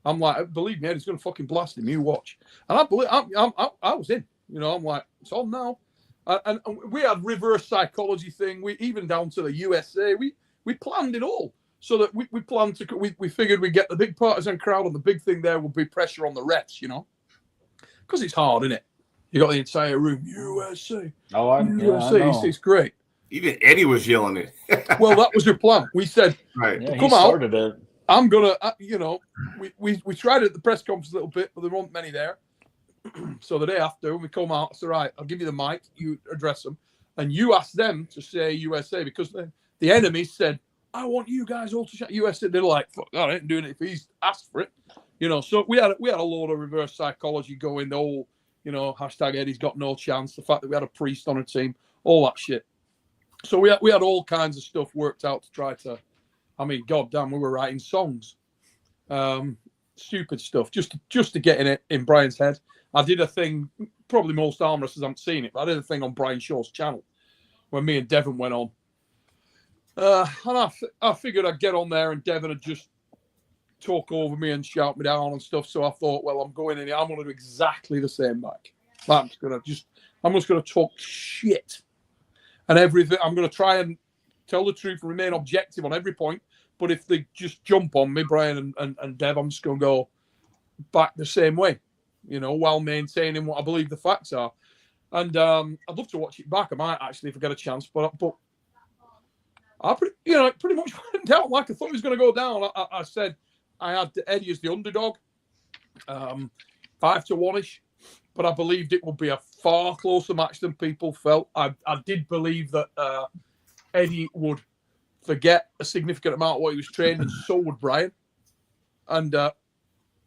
I'm like, believe me, Eddie's going to fucking blast him. You watch. And I was in. I'm like, it's on now. And we had reverse psychology thing. We even down to the USA. We planned it all so that we planned to. We figured we'd get the big partisan crowd, and the big thing there would be pressure on the refs. Because it's hard, isn't it? You got the entire room, USA. Oh, USA. Yeah, it's great. Even Eddie was yelling it. Well, that was your plan. We said, right. Yeah, come out. It. I'm gonna, we tried it at the press conference a little bit, but there weren't many there. So the day after, when we come out, I said, right, I'll give you the mic, you address them, and you ask them to say USA, because the enemy said, I want you guys all to shout USA. They're like, fuck, I ain't doing it if he's asked for it. So we had a load of reverse psychology going, the whole, hashtag Eddie's got no chance, the fact that we had a priest on our team, all that shit. So we had all kinds of stuff worked out to try to, goddamn, we were writing songs, stupid stuff, just to get in Brian's head. I did a thing, probably most arm wrestlers haven't seen it, but I did a thing on Brian Shaw's channel when me and Devon went on. And I figured I'd get on there and Devon would just talk over me and shout me down and stuff. So I thought, well, I'm going in here, I'm going to do exactly the same back. I'm just going to talk shit. And everything, I'm going to try and tell the truth and remain objective on every point. But if they just jump on me, Brian and Dev, I'm just going to go back the same way, while maintaining what I believe the facts are. And I'd love to watch it back. I might actually if I get a chance. But I pretty much went down like I thought it was going to go down. I said I had Eddie as the underdog, 5-1-ish. But I believed it would be a far closer match than people felt. I did believe that Eddie would forget a significant amount of what he was trained, and so would Brian. And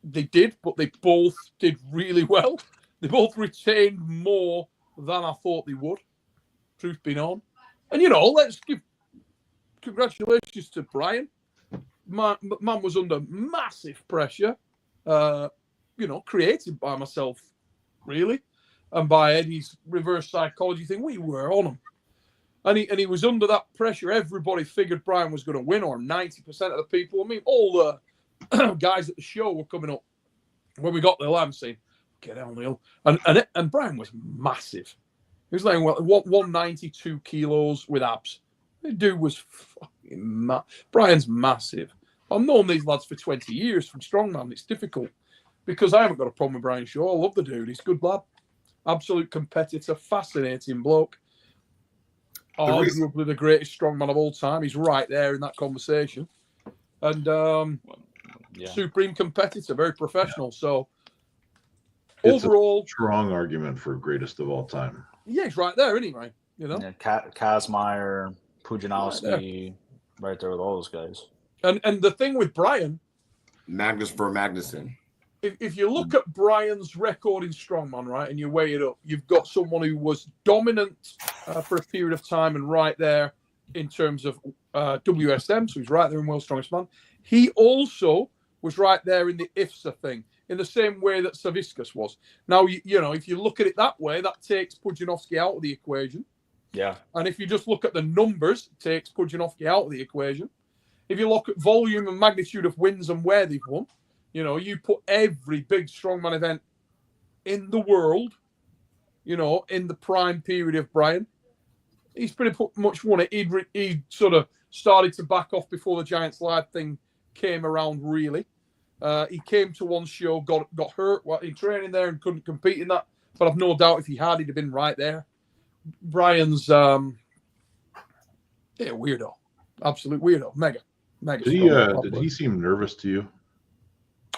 they did, but they both did really well. They both retained more than I thought they would, truth be known. And, let's give congratulations to Brian. Man was under massive pressure, created by myself, really, and by Eddie's reverse psychology thing. We were on him, and he was under that pressure. Everybody figured Brian was going to win, or 90% of the people. All the guys at the show were coming up when we got there. I'm saying, "Get on, Neil," and Brian was massive. He was like 192 kilos with abs. The dude was fucking Brian's massive. I've known these lads for 20 years from Strongman. It's difficult. Because I haven't got a problem with Brian Shaw. I love the dude. He's a good lad. Absolute competitor. Fascinating bloke. Arguably the greatest strongman of all time. He's right there in that conversation. And supreme competitor. Very professional. So it's overall, a strong argument for greatest of all time. Yeah, he's right there anyway. Yeah, Kazmaier, Pujanowski, right there with all those guys. And the thing with Brian, Magnus for Magnuson. If you look at Brian's record in strongman, right, and you weigh it up, you've got someone who was dominant for a period of time and right there in terms of WSM, so he's right there in World's Strongest Man. He also was right there in the IFSA thing, in the same way that Saviskas was. Now, if you look at it that way, that takes Pujanowski out of the equation. Yeah. And if you just look at the numbers, it takes Pujanowski out of the equation. If you look at volume and magnitude of wins and where they've won, you put every big strongman event in the world, in the prime period of Brian. He's pretty much won it. He sort of started to back off before the Giants Live thing came around, really. He came to one show, got hurt in training there and couldn't compete in that. But I've no doubt if he had, he'd have been right there. Brian's weirdo. Absolute weirdo. Mega. Did he seem nervous to you?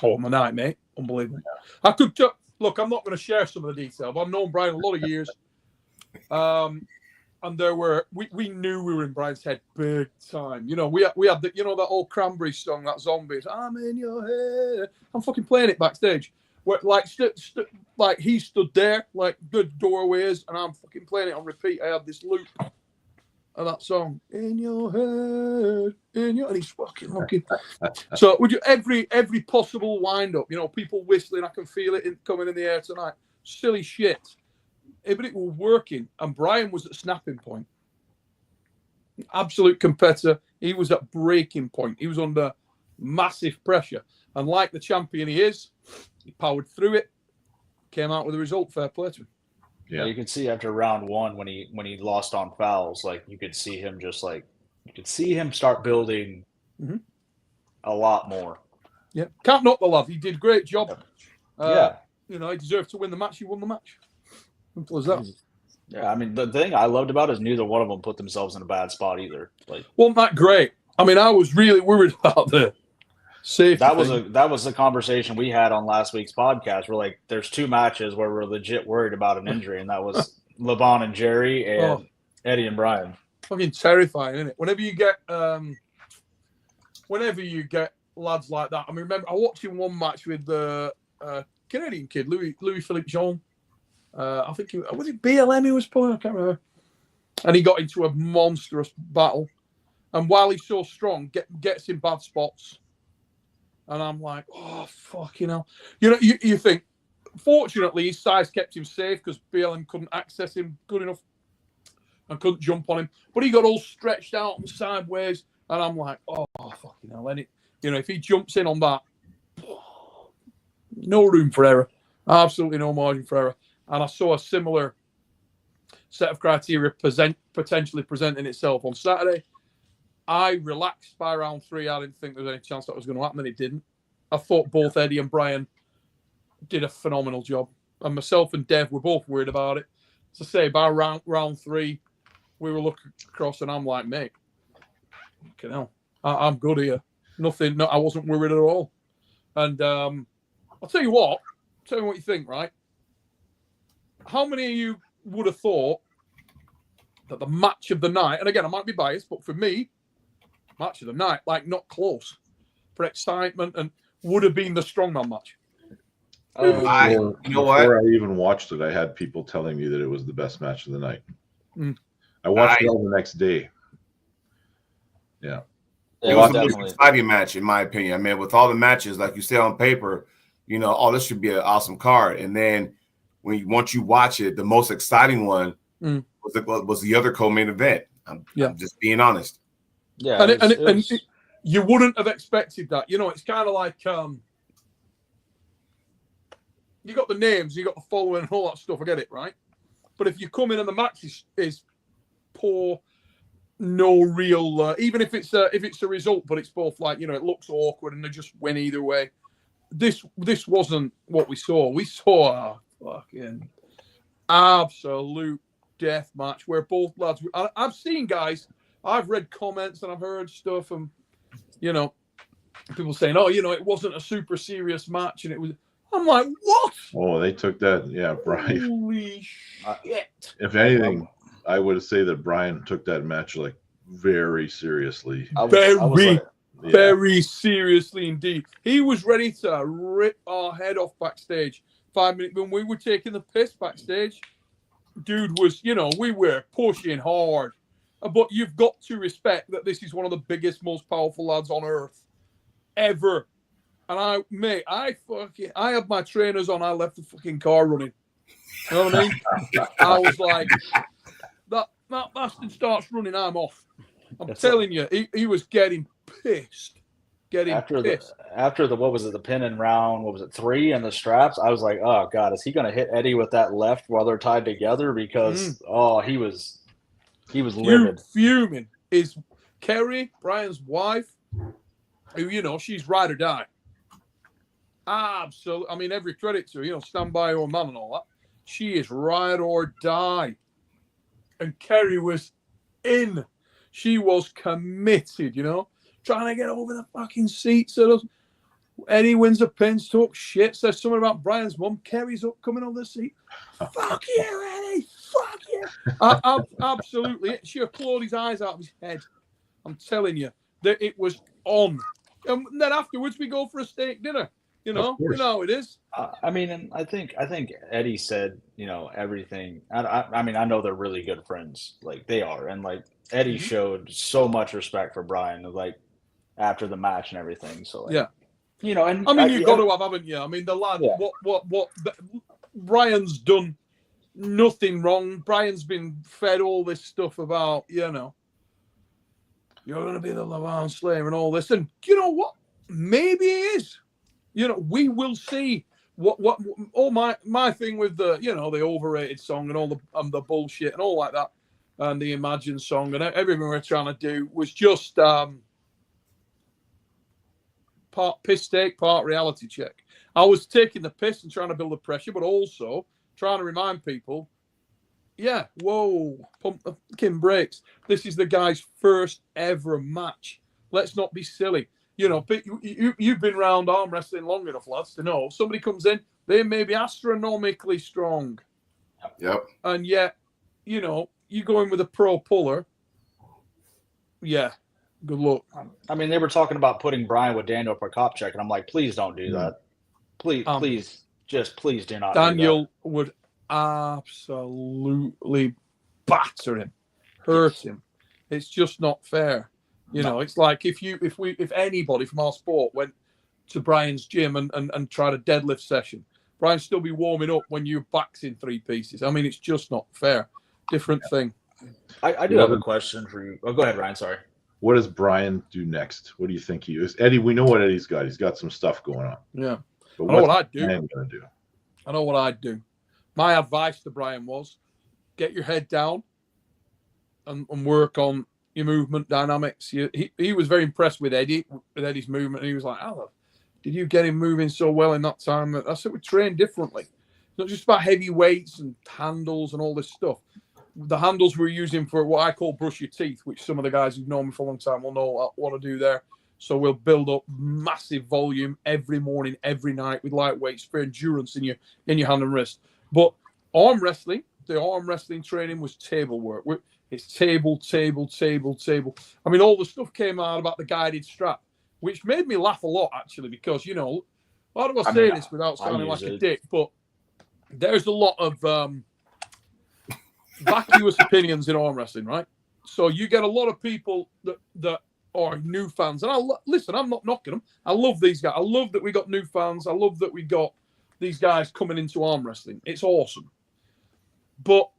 Oh, my night, mate. Unbelievable. I could look, I'm not going to share some of the detail, but I've known Brian a lot of years. And we knew we were in Brian's head big time. We had that old Cranberry song, that Zombies. I'm in your head. I'm fucking playing it backstage. Where, like he stood there, like good doorways, and I'm fucking playing it on repeat. I had this loop of that song, in your head, and he's fucking looking. So would you every possible wind up, people whistling, I can feel it coming in the air tonight. Silly shit. But it was working, and Brian was at snapping point. absolute competitor. He was at breaking point. He was under massive pressure. And like the champion he is, he powered through it, came out with a result. Fair play to him. Yeah, you could see after round one when he lost on fouls, like you could see him start building a lot more. Yeah, can't knock the lad. He did a great job. Yeah, he deserved to win the match. He won the match. Simple as that. Yeah, I mean the thing I loved about it is neither one of them put themselves in a bad spot either. Like, wasn't that great? I mean, I was really worried about the safety. That was the conversation we had on last week's podcast. We're like, there's two matches where we're legit worried about an injury, and that was Levan and Jerry and Eddie and Brian. Fucking terrifying, isn't it? Whenever you get lads like that. I mean, remember I watched him one match with the Canadian kid, Louis Philippe Jean. I think was it BLM he was pulling? I can't remember. And he got into a monstrous battle. And while he's so strong, gets in bad spots. And I'm like, oh, fucking hell. You think, fortunately, his size kept him safe because BLM couldn't access him good enough and couldn't jump on him. But he got all stretched out and sideways. And I'm like, oh, fucking hell. And if he jumps in on that, no room for error. Absolutely no margin for error. And I saw a similar set of criteria potentially presenting itself on Saturday. I relaxed by round 3. I didn't think there was any chance that was going to happen, and it didn't. I thought both Eddie and Brian did a phenomenal job. And myself and Dev were both worried about it. As I say, by round 3, we were looking across, and I'm like, mate, fucking hell, I'm good here. Nothing, I wasn't worried at all. And I'll tell you what you think, right? How many of you would have thought that the match of the night, and again, I might be biased, but for me, match of the night, like not close for excitement, and would have been the strongman match? Before I even watched it, I had people telling me that it was the best match of the night. I watched it all the next day. Yeah. It was the most exciting match, in my opinion. I mean, with all the matches, like you said on paper, this should be an awesome card. And then once you watch it, the most exciting one was the other co-main event. I'm just being honest. Yeah, and you wouldn't have expected that. It's kind of like you got the names, you got the following, and all that stuff. I get it, right? But if you come in and the match is poor, no real, even if it's a result, but it's both like it looks awkward and they just win either way. This wasn't what we saw. We saw a fucking absolute death match where both lads. I've seen guys. I've read comments and I've heard stuff, and people saying, "Oh, it wasn't a super serious match," and it was. I'm like, what? Oh, they took that. Yeah, Brian. Holy shit! If anything, I would say that Brian took that match like very seriously. Very seriously indeed. He was ready to rip our head off backstage. 5 minutes when we were taking the piss backstage, dude was, we were pushing hard. But you've got to respect that this is one of the biggest, most powerful lads on earth ever. And I had my trainers on. I left the fucking car running. You know what I mean? I was like, that bastard starts running, I'm off. I'm telling you, he was getting pissed. After the what was it, the pin in round 3 and the straps, I was like, oh god, is he gonna hit Eddie with that left while they're tied together? Because he was livid. Fuming. Is Kerry, Brian's wife, who she's ride or die. Absolutely. I mean, every credit to her, stand by your man and all that. She is ride or die. And Kerry was in. She was committed, trying to get over the fucking seat. So Eddie wins a pin, talks shit, says something about Brian's mum. Kerry's up, coming on the seat. Fuck you, Eddie. Fuck you. Absolutely. She applauded his eyes out of his head. I'm telling you that it was on. And then afterwards, we go for a steak dinner. You know how it is. I mean, and I think Eddie said, everything. I mean, I know they're really good friends, like they are, and like Eddie showed so much respect for Brian, like after the match and everything. So like, and I mean, you've got to have, haven't you? I mean, the lad, what Brian's done nothing wrong. Brian's been fed all this stuff about, you're going to be the Levan Slayer and all this. And you know what? Maybe he is. You know, we will see. What all my thing with the, you know, the overrated song and all the bullshit and all like that, and the Imagine song and everything we're trying to do was just part piss take, part reality check. I was taking the piss and trying to build the pressure, but also trying to remind people, yeah, whoa, pump the fucking brakes. This is the guy's first ever match. Let's not be silly. You know, you've been around arm wrestling long enough, lads, to know somebody comes in, they may be astronomically strong. Yep. And yet, you know, you go in with a pro puller, yeah, good luck. I mean, they were talking about putting Brian with Daniel for cop check, and I'm like, please don't do that. Please do not. Daniel would absolutely batter him, hurt him. It's just not fair. You know, it's like if anybody from our sport went to Brian's gym and tried a deadlift session, Brian'd still be warming up when your back's in 3 pieces. I mean, it's just not fair. Different thing. I do have a question for you. Oh, go ahead, Ryan. Sorry. What does Brian do next? What do you think he is? Eddie, we know what Eddie's got. He's got some stuff going on. Yeah. But I know what I'd do. Brian gonna do? I know what I'd do. My advice to Brian was get your head down and work on your movement dynamics. He was very impressed with Eddie's movement. And he was like, oh, did you get him moving so well in that time? I said, we train differently. It's not just about heavy weights and handles and all this stuff. The handles we're using for what I call brush your teeth, which some of the guys who've known me for a long time will know what to do there. So we'll build up massive volume every morning, every night with light weights for endurance in your hand and wrist. But arm wrestling, the arm wrestling training was table work. It's table. I mean, all the stuff came out about the guided strap, which made me laugh a lot, actually, because, you know, how do I say this without sounding like a dick? But there's a lot of vacuous opinions in arm wrestling, right? So you get a lot of people that are new fans. And listen, I'm not knocking them. I love these guys. I love that we got new fans. I love that we got these guys coming into arm wrestling. It's awesome. But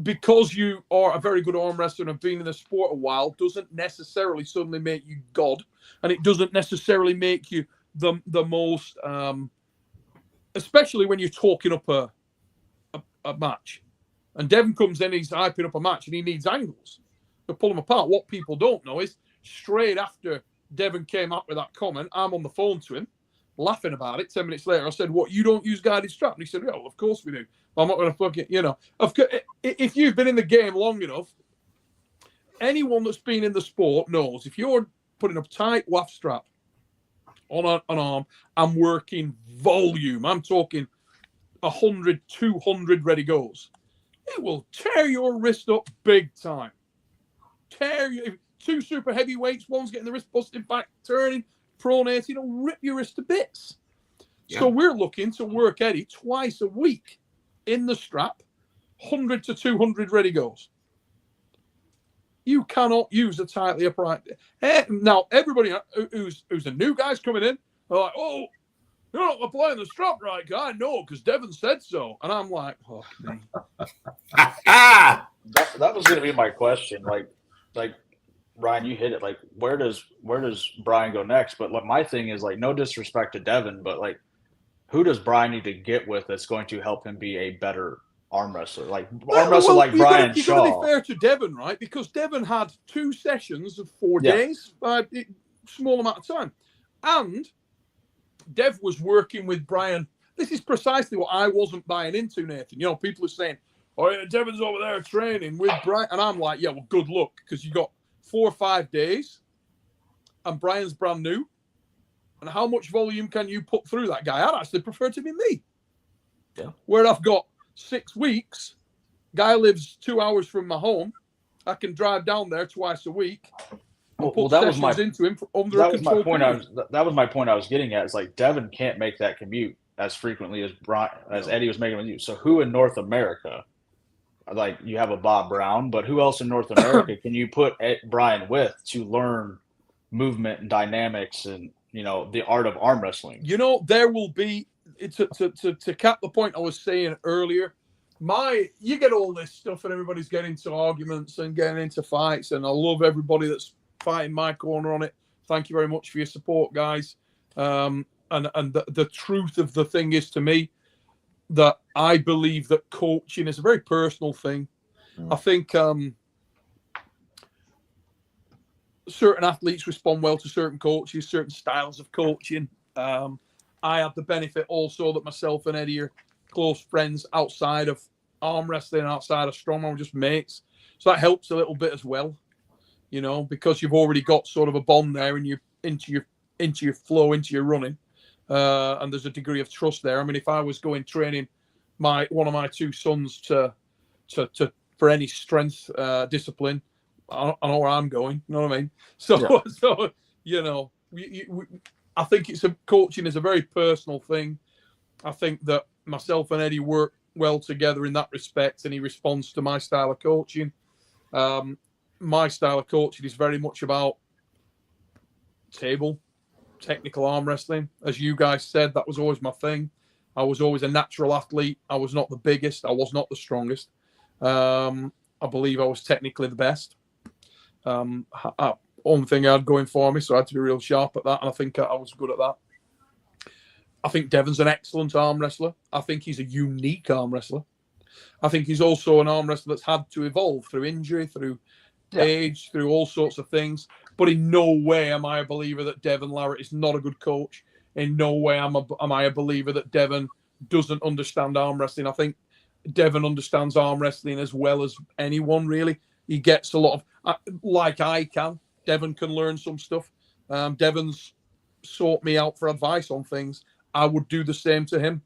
because you are a very good arm wrestler and have been in the sport a while doesn't necessarily suddenly make you God. And it doesn't necessarily make you the most, especially when you're talking up a match. And Devin comes in, he's hyping up a match, and he needs angles to pull them apart. What people don't know is straight after Devin came up with that comment, I'm on the phone to him, laughing about it. 10 minutes later, I said, what, you don't use guided strap? And he said, yeah, well, of course we do. I'm not going to fucking, you know. If you've been in the game long enough, anyone that's been in the sport knows if you're putting a tight WAF strap on an arm, I'm working volume. I'm talking 100, 200 ready goes. It will tear your wrist up big time. Tear you. 2 super heavy weights, one's getting the wrist busted back, turning, pronating, it'll rip your wrist to bits. Yeah. So we're looking to work Eddie twice a week in the strap, 100 to 200 ready goes. You cannot use a tightly upright. Now, everybody who's a new guy's coming in, they're like, oh, you're not applying the strap right, guy. No, because Devin said so. And I'm like, oh, man. That was going to be my question. Like Ryan, you hit it. Like, where does Brian go next? But like, my thing is, like, no disrespect to Devin, but like, who does Brian need to get with that's going to help him be a better arm wrestler? Like arm wrestler, like Brian Shaw. You've got to be fair to Devin, right? Because Devin had 2 sessions of 4 days, small amount of time, and Dev was working with Brian. This is precisely what I wasn't buying into, Nathan. You know, people are saying, oh, yeah, Devin's over there training with Brian. And I'm like, yeah, well, good luck, because you got 4 or 5 days, and Brian's brand new. And how much volume can you put through that guy? I'd actually prefer to be me. Yeah. Where I've got 6 weeks, guy lives 2 hours from my home. I can drive down there twice a week. Well, that was my into him under that was my point. That was my point I was getting at. It's like Devin can't make that commute as frequently as Eddie was making with you. So who in North America, like you have a Bob Brown, but who else in North America can you put Brian with to learn movement and dynamics and, you know, the art of arm wrestling? You know, there will be to cap the point I was saying earlier. you get all this stuff and everybody's getting into arguments and getting into fights, and I love everybody that's fighting my corner on it. Thank you very much for your support, guys. And the truth of the thing is, to me, that I believe that coaching is a very personal thing. I think certain athletes respond well to certain coaches, certain styles of coaching. I have the benefit also that myself and Eddie are close friends outside of arm wrestling, outside of strongman, we're just mates. So that helps a little bit as well, you know, because you've already got sort of a bond there and you're into your flow, into your running. And there's a degree of trust there. I mean, if I was going training one of my two sons for any strength discipline, I know where I'm going. You know what I mean? So you know, I think coaching is a very personal thing. I think that myself and Eddie work well together in that respect, and he responds to my style of coaching. My style of coaching is very much about technical arm wrestling. As you guys said, that was always my thing. I was always a natural athlete. I was not the biggest. I was not the strongest. I believe I was technically the best. Only thing I had going for me, so I had to be real sharp at that, and I think I was good at that. I think Devon's an excellent arm wrestler. I think he's a unique arm wrestler. I think he's also an arm wrestler that's had to evolve through injury, through age, through all sorts of things. But in no way am I a believer that Devon Larratt is not a good coach. In no way am I a believer that Devon doesn't understand arm wrestling. I think Devon understands arm wrestling as well as anyone, really. He gets a lot of, like I can. Devon can learn some stuff. Devon's sought me out for advice on things. I would do the same to him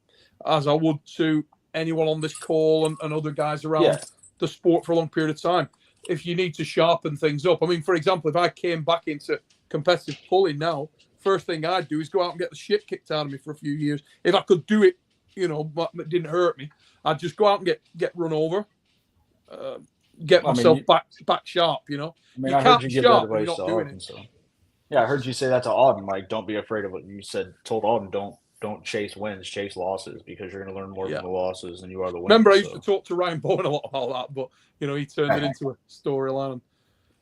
as I would to anyone on this call and other guys around the sport for a long period of time. If you need to sharpen things up. I mean, for example, if I came back into competitive pulling now, first thing I'd do is go out and get the shit kicked out of me for a few years. If I could do it, you know, but it didn't hurt me, I'd just go out and get run over, get myself back sharp, you know. I mean, I heard you give that advice to Auden. So. Yeah, I heard you say that to Auden. Like, don't be afraid of what you said. Told Auden, don't chase wins, chase losses, because you're going to learn more from the losses than you are the wins. Remember, I used to talk to Ryan Bowen a lot about that, but you know, he turned it into a storyline.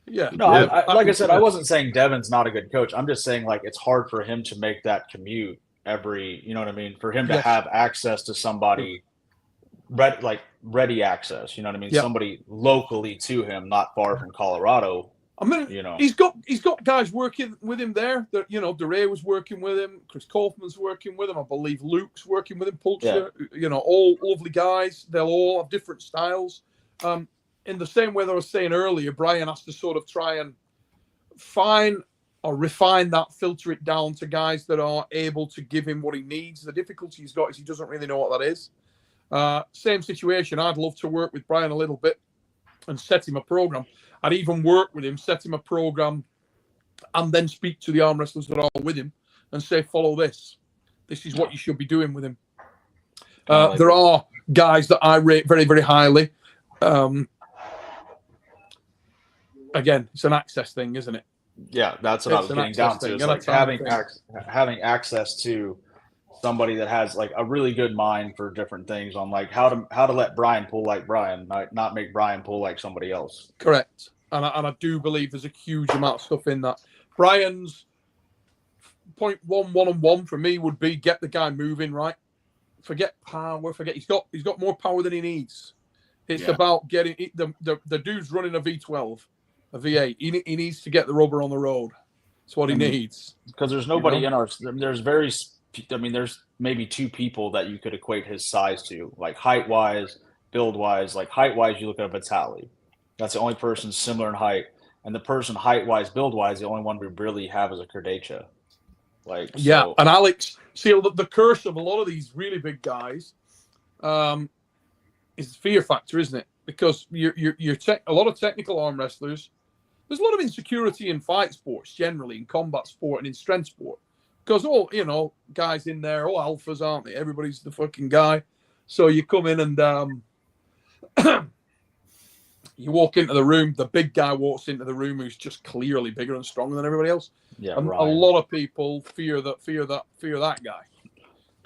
Like I said, I wasn't saying Devon's not a good coach. I'm just saying, like, it's hard for him to make that commute every, you know what I mean? For him to have access to somebody, ready access, you know what I mean? Somebody locally to him, not far from Colorado. I mean, you know, he's got guys working with him there. That, you know, DeRay was working with him. Chris Kaufman's working with him. I believe Luke's working with him. Pulcher, you know, all lovely guys. They'll all have different styles. In the same way that I was saying earlier, Brian has to sort of try and find or refine that, filter it down to guys that are able to give him what he needs. The difficulty he's got is he doesn't really know what that is. Same situation. I'd love to work with Brian a little bit and set him a program. I'd even work with him, set him a program, and then speak to the arm wrestlers that are with him and say, follow this. This is what you should be doing with him. There are guys that I rate very, very highly. Again, it's an access thing, isn't it? Yeah, that's what I was getting down to. It's like having access to somebody that has like a really good mind for different things on like how to let Brian pull like Brian, not make Brian pull like somebody else. Correct. And I do believe there's a huge amount of stuff in that. Brian's point one-on-one for me would be get the guy moving, right? Forget power. He's got more power than he needs. It's about getting the dude's running a V12, a V8. He needs to get the rubber on the road. That's what he needs. Because there's nobody in our. There's maybe two people that you could equate his size to, like height wise, build wise. Like height wise, you look at Vitali. That's the only person similar in height, and the person height wise, build wise, the only one we really have is a Kurdacha. Like and Alex. See, the curse of a lot of these really big guys is the fear factor, isn't it? Because a lot of technical arm wrestlers. There's a lot of insecurity in fight sports generally, in combat sport and in strength sport. Because all, you know, guys in there, all alphas, aren't they? Everybody's the fucking guy. So you come in and you walk into the room, the big guy walks into the room who's just clearly bigger and stronger than everybody else. Yeah, and a lot of people fear that guy.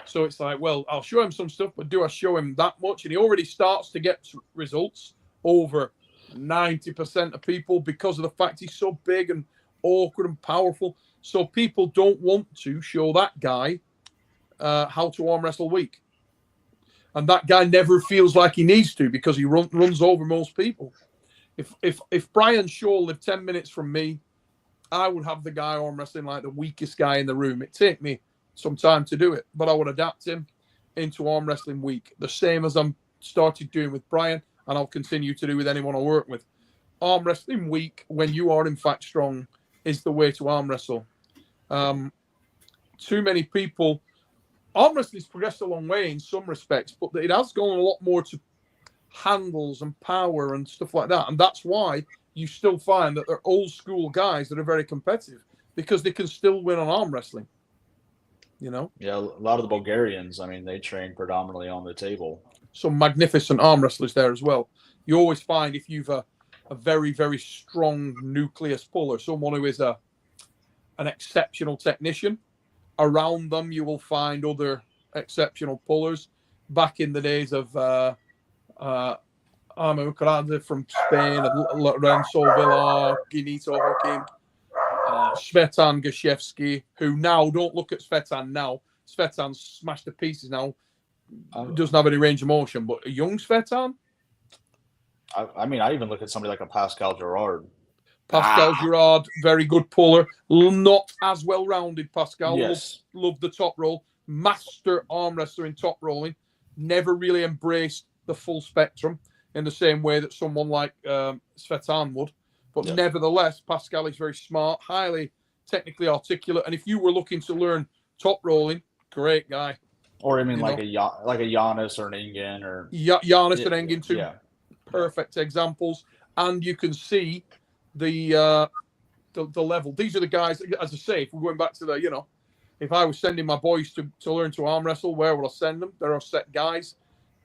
So it's like, well, I'll show him some stuff, but do I show him that much? And he already starts to get results over 90% of people because of the fact he's so big and awkward and powerful. So people don't want to show that guy how to arm wrestle weak. And that guy never feels like he needs to because he runs over most people. If Brian Shaw lived 10 minutes from me, I would have the guy arm wrestling like the weakest guy in the room. It'd take me some time to do it, but I would adapt him into arm wrestling weak, the same as I'm started doing with Brian, and I'll continue to do with anyone I work with. Arm wrestling weak, when you are in fact strong, is the way to arm wrestle. Too many people, arm wrestling's progressed a long way in some respects, but it has gone a lot more to handles and power and stuff like that, and that's why you still find that they're old school guys that are very competitive because they can still win on arm wrestling. You know? Yeah, a lot of the Bulgarians, I mean, they train predominantly on the table. Some magnificent arm wrestlers there as well. You always find if you've a very, very strong nucleus puller, someone who is an exceptional technician, around them you will find other exceptional pullers. Back in the days of Armor Karade from Spain, and Lorenzo Villar, Ginito Hokim, Svetan Gashevsky, who now, don't look at Svetan now. Svetan's smashed to pieces now. Doesn't have any range of motion, but a young Svetan? I mean, I even look at somebody like a Pascal Gerard. Pascal Gerard, very good puller. Not as well-rounded, Pascal. Yes. Loved the top roll. Master arm wrestler in top rolling. Never really embraced the full spectrum in the same way that someone like Svetan would. But nevertheless, Pascal is very smart, highly technically articulate. And if you were looking to learn top rolling, great guy. Or I mean, like a Giannis or an Engin or Giannis and Engin too. Yeah. Perfect examples. And you can see the level. These are the guys. As I say, if we're going back to the, if I was sending my boys to learn to arm wrestle, where would I send them? There are set guys.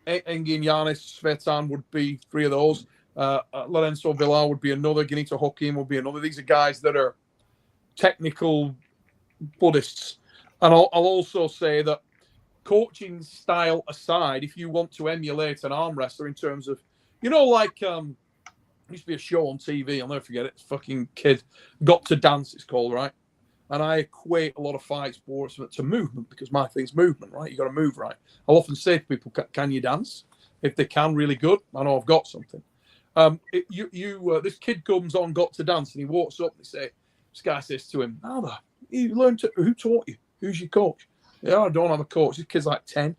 Engin, Giannis, Svetan would be three of those. Lorenzo Villar would be another. Ginito Hokim would be another. These are guys that are technical Buddhists. And I'll also say that coaching style aside, if you want to emulate an arm wrestler in terms of, like used to be a show on TV, I'll never forget it. It's fucking kid. Got to Dance, it's called, right? And I equate a lot of fight sports to movement because my thing's movement, right? You got to move right. I'll often say to people, can you dance? If they can, really good. I know I've got something. This kid comes on, Got to Dance, and he walks up and this guy says to him, who taught you? Who's your coach? Yeah, I don't have a coach. This kid's like 10.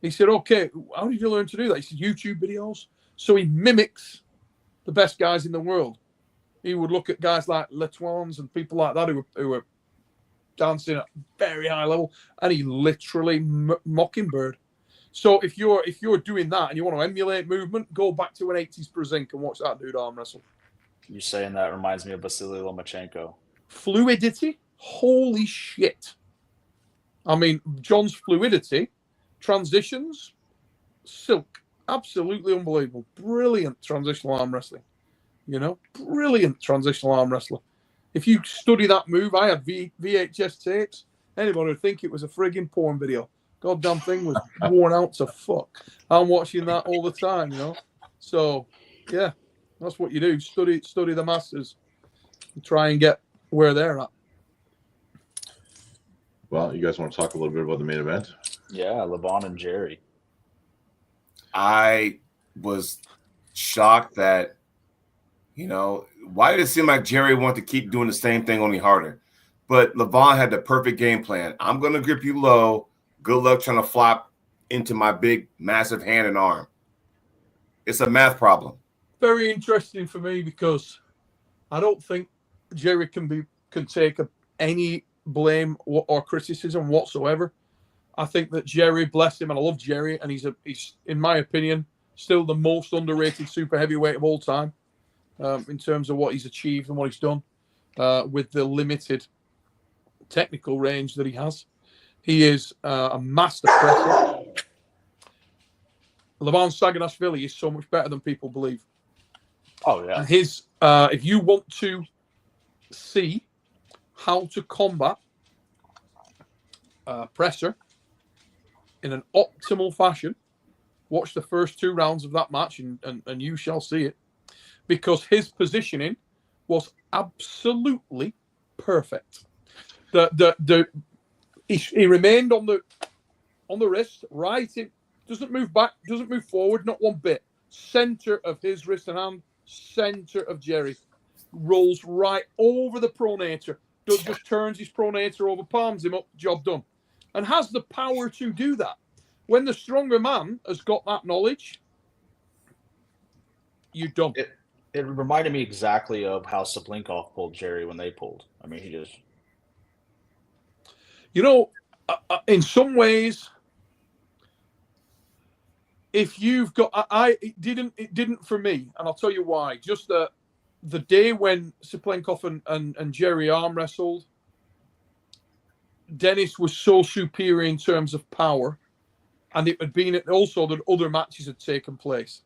He said, okay, how did you learn to do that? He said, YouTube videos. So he mimics the best guys in the world. He would look at guys like Letoins and people like that who were dancing at very high level, and he literally mockingbird. So if you're doing that and you want to emulate movement, go back to an 80s Brzezinski and watch that dude arm wrestle. You saying that reminds me of Vasily Lomachenko. Fluidity? Holy shit. I mean, John's fluidity, transitions, silk. Absolutely unbelievable. Brilliant transitional arm wrestling. Brilliant transitional arm wrestler. If you study that move, I had VHS tapes. Anybody would think it was a frigging porn video. Goddamn thing was worn out to fuck. I'm watching that all the time, So, yeah, that's what you do. Study the masters and try and get where they're at. Well, you guys want to talk a little bit about the main event? Yeah, Levan and Jerry. I was shocked that, why did it seem like Jerry wanted to keep doing the same thing, only harder? But Levan had the perfect game plan. I'm going to grip you low. Good luck trying to flop into my big, massive hand and arm. It's a math problem. Very interesting for me because I don't think Jerry can take any blame or criticism whatsoever. I think that Jerry, bless him, and I love Jerry, and he's in my opinion, still the most underrated super heavyweight of all time in terms of what he's achieved and what he's done with the limited technical range that he has. He is a master presser. Levan Saganashvili is so much better than people believe. Oh, yeah. And if you want to see how to combat presser, in an optimal fashion. Watch the first 2 rounds of that match, and you shall see it, because his positioning was absolutely perfect. He remained on the wrist, right? It doesn't move back, doesn't move forward, not one bit. Center of his wrist and hand, center of Jerry. Rolls right over the pronator. Just turns his pronator over, palms him up, job done. And has the power to do that. When the stronger man has got that knowledge, you don't. It reminded me exactly of how Sablinkov pulled Jerry when they pulled. I mean, he just... You know, in some ways, if you've got... It didn't for me, and I'll tell you why. Just the day when Sablinkov and Jerry arm wrestled, Dennis was so superior in terms of power, and it had been also that other matches had taken place.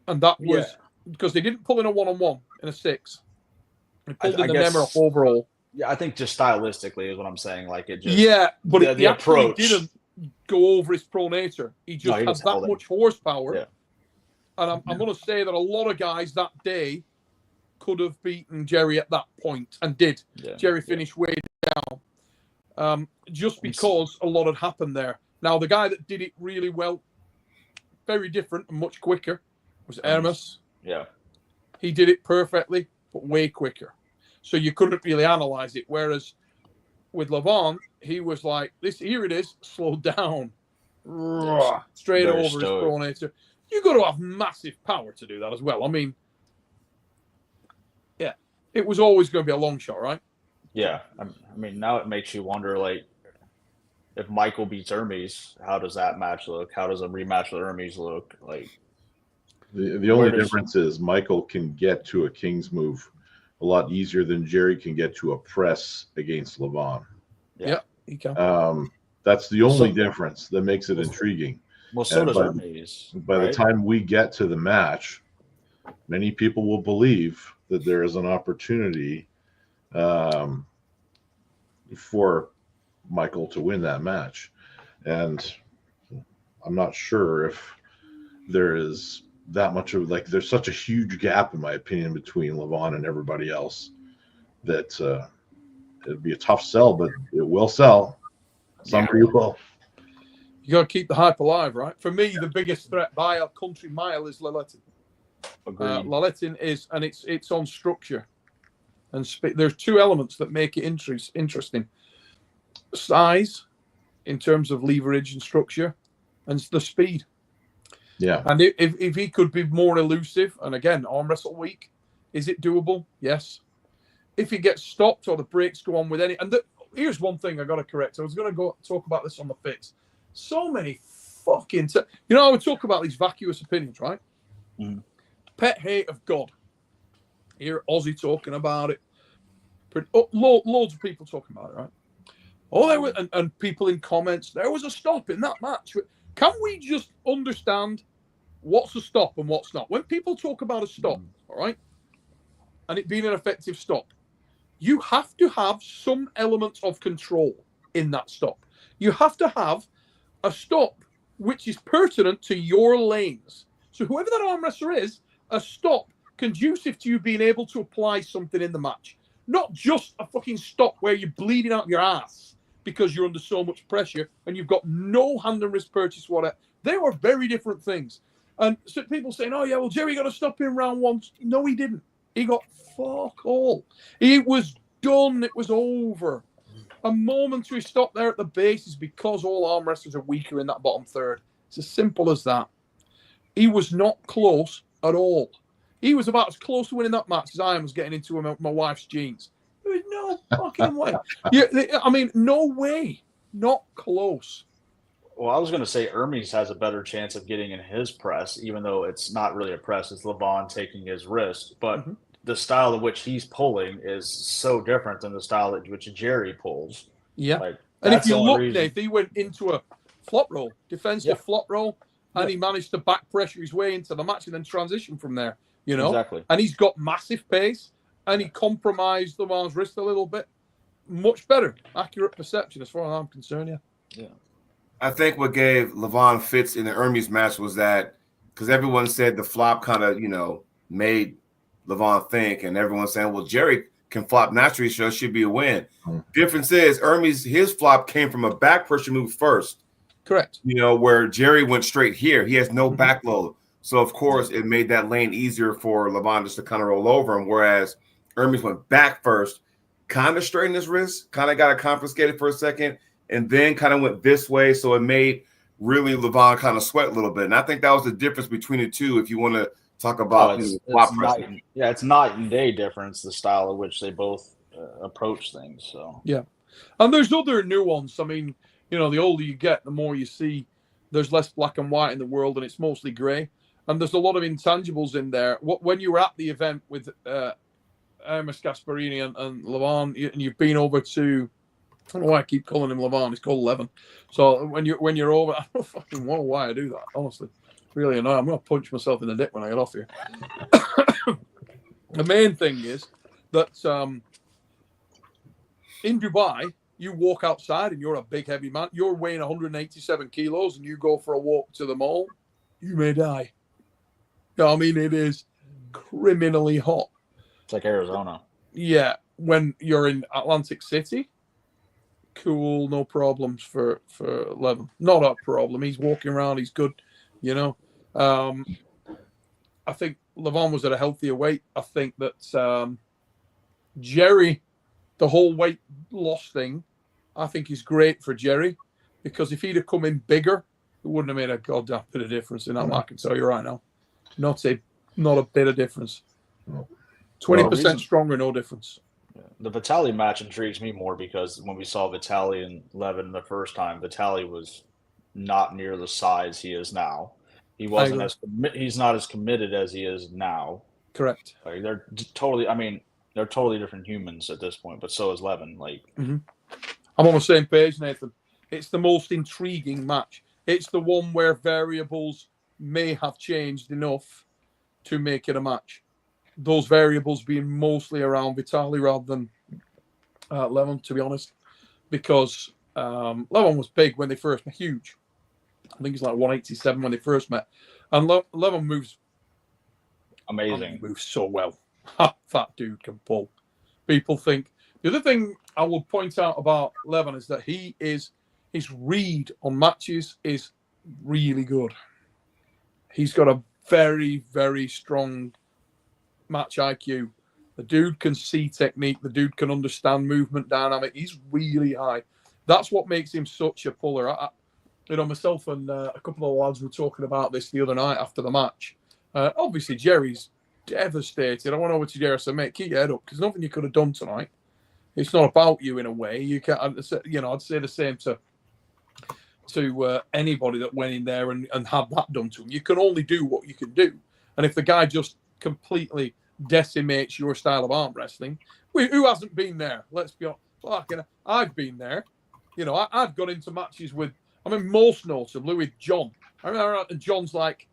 And that was because they didn't pull in a 1-on-1 in a 6. They pulled in the Nemiroff overall. Yeah, I think just stylistically is what I'm saying. Like it just but the approach didn't go over his pronator. He just had that much horsepower. Yeah. And I'm going to say that a lot of guys that day could have beaten Jerry at that point and did. Yeah. Jerry finished way down. Just because a lot had happened there. Now, the guy that did it really well, very different and much quicker, was Hermes. Yeah. He did it perfectly, but way quicker. So you couldn't really analyze it. Whereas with Levan, he was like, here it is, slowed down. Straight over his pronator. You got to have massive power to do that as well. I mean, yeah, it was always going to be a long shot, right? Yeah. I mean, now it makes you wonder, like, if Michael beats Hermes, how does that match look? How does a rematch with Hermes look? Like, the only difference is Michael can get to a King's move a lot easier than Jerry can get to a press against Levan. Yeah, he can. That's the only difference that makes it intriguing. Well, so does Hermes. By the time we get to the match, many people will believe that there is an opportunity for Michael to win that match. And I'm not sure if there is that much of, like, there's such a huge gap, in my opinion, between Levan and everybody else that it'd be a tough sell, but it will sell. Some people. You got to keep the hype alive, right? For me, the biggest threat by a country mile is Laletin. Laletin is, and it's on structure. And there's 2 elements that make it interesting. Size, in terms of leverage and structure, and the speed. Yeah. And if he could be more elusive, and again, arm wrestle week, is it doable? Yes. If he gets stopped or the brakes go on with any... And here's one thing I got to correct. I was going to talk about this on the fix. So many fucking... I would talk about these vacuous opinions, right? Mm. Pet hate of God. Hear Ozzy talking about it. Loads of people talking about it, right? There were, and people in comments, there was a stop in that match. Can we just understand what's a stop and what's not? When people talk about a stop, all right, and it being an effective stop, you have to have some element of control in that stop. You have to have a stop which is pertinent to your lanes. So whoever that arm wrestler is, a stop conducive to you being able to apply something in the match. Not just a fucking stop where you're bleeding out your ass because you're under so much pressure and you've got no hand and wrist purchase, whatever. They were very different things. And so people saying, oh, yeah, well, Jerry got to stop in round 1. No, he didn't. He got fuck all. It was done. It was over. A momentary stop there at the base is because all arm wrestlers are weaker in that bottom third. It's as simple as that. He was not close at all. He was about as close to winning that match as I was getting into my wife's jeans. There was no fucking way. I mean, no way. Not close. Well, I was going to say Hermes has a better chance of getting in his press, even though it's not really a press. It's Levan taking his wrist. But the style of which he's pulling is so different than the style at which Jerry pulls. Yeah. And if you look, Dave, he went into a flop roll, defensive flop roll, and he managed to back pressure his way into the match and then transition from there. Exactly. And he's got massive pace, and he compromised Levan's wrist a little bit. Much better, accurate perception as far as I'm concerned. Yeah. I think what gave Levan fits in the Hermes match was that because everyone said the flop kind of, made Levan think, and everyone's saying, well, Jerry can flop naturally, so it should be a win. Difference is Hermes, his flop came from a back pressure move first. Correct. Where Jerry went straight here. He has no back load. So, of course, it made that lane easier for Levan just to kind of roll over him, whereas Hermes went back first, kind of straightened his wrist, kind of got it confiscated for a second, and then kind of went this way. So it made really Levan kind of sweat a little bit. And I think that was the difference between the two if you want to talk about it's night and day difference, the style of which they both approach things. So yeah. And there's other nuance. I mean, the older you get, the more you see there's less black and white in the world, and it's mostly gray. And there's a lot of intangibles in there. When you were at the event with Hermes Gasparini and Levan, and you've been over to, I don't know why I keep calling him Levan. It's called Levan. So when you're over, I don't fucking know why I do that. Honestly, really annoying. I'm gonna punch myself in the dick when I get off here. The main thing is that in Dubai, you walk outside and you're a big heavy man. You're weighing 187 kilos and you go for a walk to the mall, you may die. I mean, it is criminally hot. It's like Arizona. Yeah, when you're in Atlantic City. Cool, no problems for Levan. Not a problem. He's walking around. He's good, I think Levan was at a healthier weight. I think that Jerry, the whole weight loss thing, I think is great for Jerry because if he'd have come in bigger, it wouldn't have made a goddamn bit of difference in that. I can tell you right now, not a bit of difference. 20% stronger, no difference. The Vitali match intrigues me more because when we saw Vitali and Levan the first time, Vitali was not near the size he is now. He's not as committed as he is now. Correct. Like they're totally different humans at this point, but so is Levan. I'm on the same page, Nathan. It's the most intriguing match. It's the one where variables may have changed enough to make it a match. Those variables being mostly around Vitali rather than Levan, to be honest, because Levan was big when they first met, huge. I think he's like 187 when they first met, and Levan moves amazing. He moves so well. That dude can pull. People think the other thing I will point out about Levan is that his read on matches is really good. He's got a very, very strong match IQ. The dude can see technique. The dude can understand movement dynamic. He's really high. That's what makes him such a puller. Myself and a couple of lads were talking about this the other night after the match. Obviously, Jerry's devastated. I went over to Jerry and said, mate, keep your head up because nothing you could have done tonight. It's not about you in a way. You can't, I'd say the same to anybody that went in there and had that done to him. You can only do what you can do. And if the guy just completely decimates your style of arm wrestling, who hasn't been there? Let's be honest. I've been there. I've got into matches with, most notably with John. I remember John's like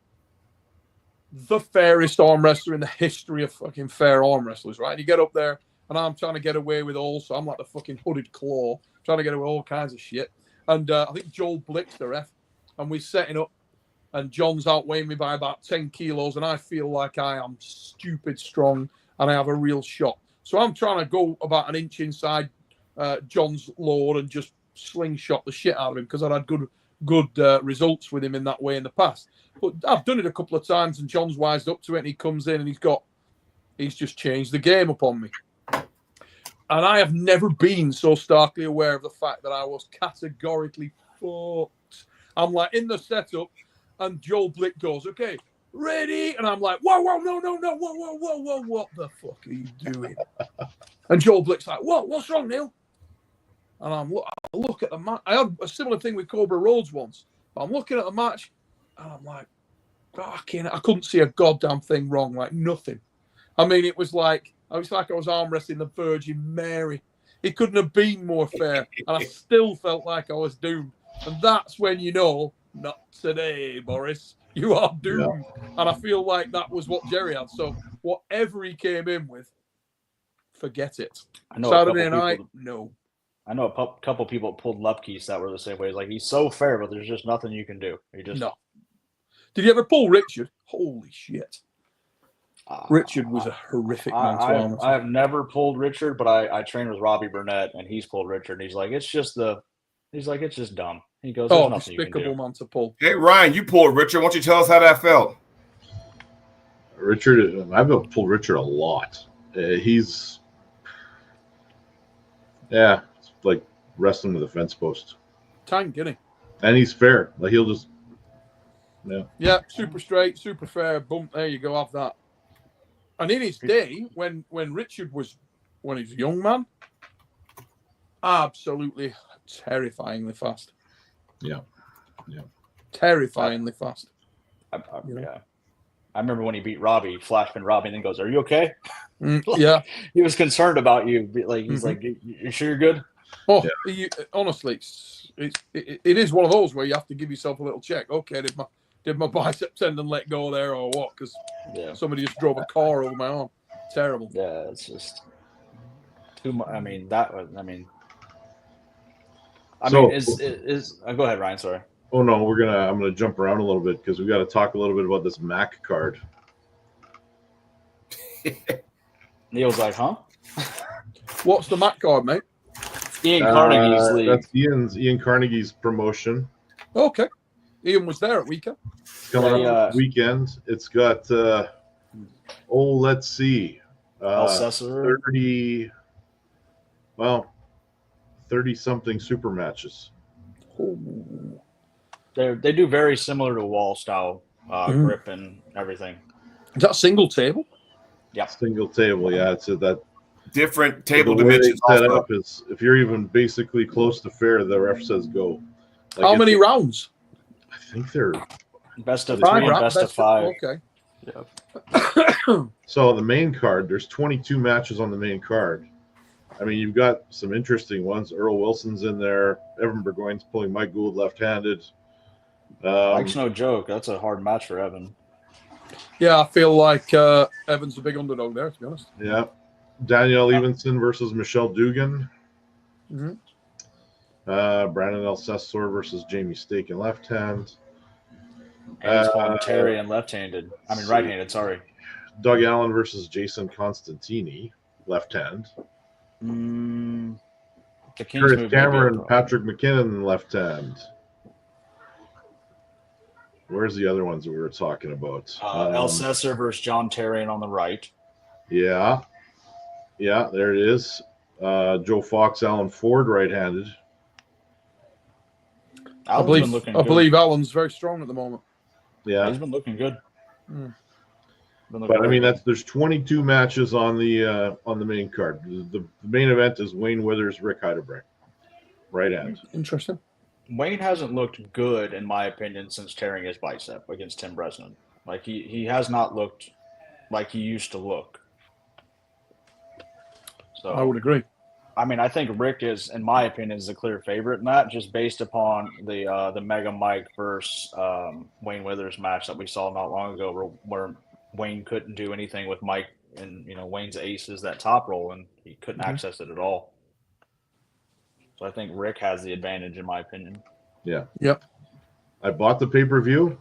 the fairest arm wrestler in the history of fucking fair arm wrestlers, right? And you get up there and I'm trying to get away with so I'm like the fucking hooded claw, trying to get away with all kinds of shit. And I think Joel Blick's the ref, and we're setting up, and John's outweighing me by about 10 kilos, and I feel like I am stupid strong, and I have a real shot. So I'm trying to go about an inch inside John's load and just slingshot the shit out of him because I'd had good results with him in that way in the past. But I've done it a couple of times, and John's wised up to it, and he comes in, and he's just changed the game upon me. And I have never been so starkly aware of the fact that I was categorically fucked. I'm like in the setup, and Joel Blick goes, "Okay, ready?" And I'm like, "Whoa, no, whoa, what the fuck are you doing?" And Joel Blick's like, "What's wrong, Neil?" And I look at the match. I had a similar thing with Cobra Rhodes once. But I'm looking at the match, and I'm like, fucking, I couldn't see a goddamn thing wrong, like nothing. It was like I was arm wrestling the Virgin Mary. It couldn't have been more fair. And I still felt like I was doomed. And that's when not today, Boris. You are doomed. Yeah. And I feel like that was what Jerry had. So whatever he came in with, forget it. Saturday night, no. I know a couple people pulled Lupkeys that were the same way. It's like, he's so fair, but there's just nothing you can do. No. Did you ever pull Richard? Holy shit. Richard was a horrific man to arm. I have never pulled Richard, but I trained with Robbie Burnett, and he's pulled Richard. And he's like, it's just dumb. He goes, there's nothing you can do. Despicable man to pull. Hey, Ryan, you pulled Richard. Why don't you tell us how that felt? Richard, I've pulled Richard a lot. He's like wrestling with a fence post. Tank, isn't he? And he's fair. Like, he'll just, Yeah, super straight, super fair. Boom, there you go, have that. And in his day, when Richard was, when he was a young man, absolutely terrifyingly fast. Yeah. Terrifyingly fast. Yeah. I remember when he beat Robbie, flashman Robbie, and then goes, "Are you okay?" Yeah. He was concerned about you. Like, he's like, "You sure you're good?" Oh, honestly, it is one of those where you have to give yourself a little check. Okay, did my bicep tendon let go there or what? Because somebody just drove a car over my arm. Terrible. Yeah, it's just too much. Go ahead, Ryan. Sorry. Oh no, I'm gonna jump around a little bit because we got to talk a little bit about this MAC card. Neil's like, huh? What's the MAC card, mate? Ian Carnegie's league. That's Ian Carnegie's promotion. Okay. Ian was there at weekend. It's coming up weekend. It's got let's see. 30 something super matches. Oh. They do very similar to wall style grip and everything. Is that single table? Yeah. Single table, yeah. It's that different table the dimensions. Set up is if you're even basically close to fair, the ref says go. Like, how many rounds? I think they're best of 3 and best of 5. Okay. Yeah. So the main card, there's 22 matches on the main card. I mean, you've got some interesting ones. Earl Wilson's in there. Evan Burgoyne's pulling Mike Gould left-handed. Mike's no joke. That's a hard match for Evan. Yeah, I feel like Evan's a big underdog there, to be honest. Yeah. Danielle Evenson versus Michelle Dugan. Mm-hmm. Brandon Alcessor versus Jamie Stake in left hand. And he's pulling Terry and left-handed. Right-handed, sorry. Doug Allen versus Jason Constantini, left hand. Curtis Cameron, Patrick McKinnon, left hand. Where's the other ones that we were talking about? Alcessor versus John Terrian on the right. Yeah, there it is. Joe Fox, Alan Ford, right-handed. I believe Alan's very strong at the moment. Yeah, he's been looking good. But I mean, there's 22 matches on the main card. The main event is Wayne Withers, Rick Heidelberg, right hand. Interesting. Wayne hasn't looked good, in my opinion, since tearing his bicep against Tim Bresnan. Like, he has not looked like he used to look. So I would agree. I mean, I think Rick is, in my opinion, is the clear favorite in that, just based upon the Mega Mike versus Wayne Withers match that we saw not long ago, where Wayne couldn't do anything with Mike, and Wayne's ace is that top roll, and he couldn't access it at all. So I think Rick has the advantage, in my opinion. Yeah. Yep. I bought the pay-per-view.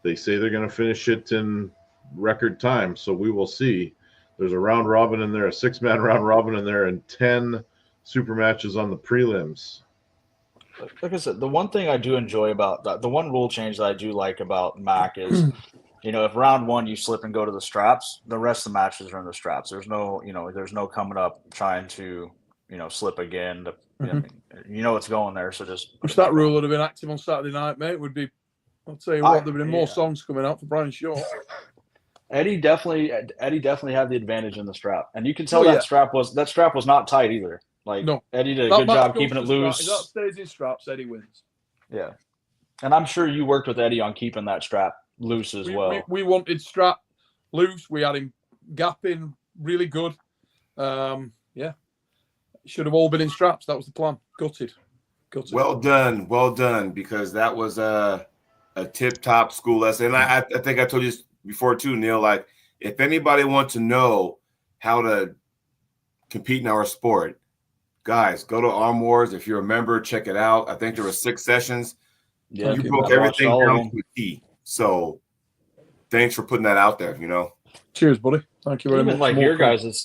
They say they're going to finish it in record time, so we will see. There's a round robin in there, a 6-man round robin in there, and 10 super matches on the prelims. Like I said, the one thing I do enjoy about that, the one rule change that I do like about MAC is, if round 1 you slip and go to the straps, the rest of the matches are in the straps. There's no, there's no coming up trying to, slip again. It's going there. So just if that rule would have been active on Saturday night, mate, would be. I'll tell you what, there'd been more songs coming out for Brian Shaw. Eddie definitely had the advantage in the strap, and you can tell that strap was not tight either. Like, no. Eddie did a good job keeping it loose. If that stays in straps, Eddie wins. Yeah, and I'm sure you worked with Eddie on keeping that strap loose as well. We wanted strap loose. We had him gapping really good. Should have all been in straps. That was the plan. Gutted. Well done, because that was a tip-top school lesson. And I think I told you before too, Neil, like, if anybody wants to know how to compete in our sport, guys, go to Arm Wars. If you're a member, check it out. I think there were 6 sessions. Yeah, you broke everything down to a T. So thanks for putting that out there, you know. Cheers, buddy. Thank you very much. Like your guys'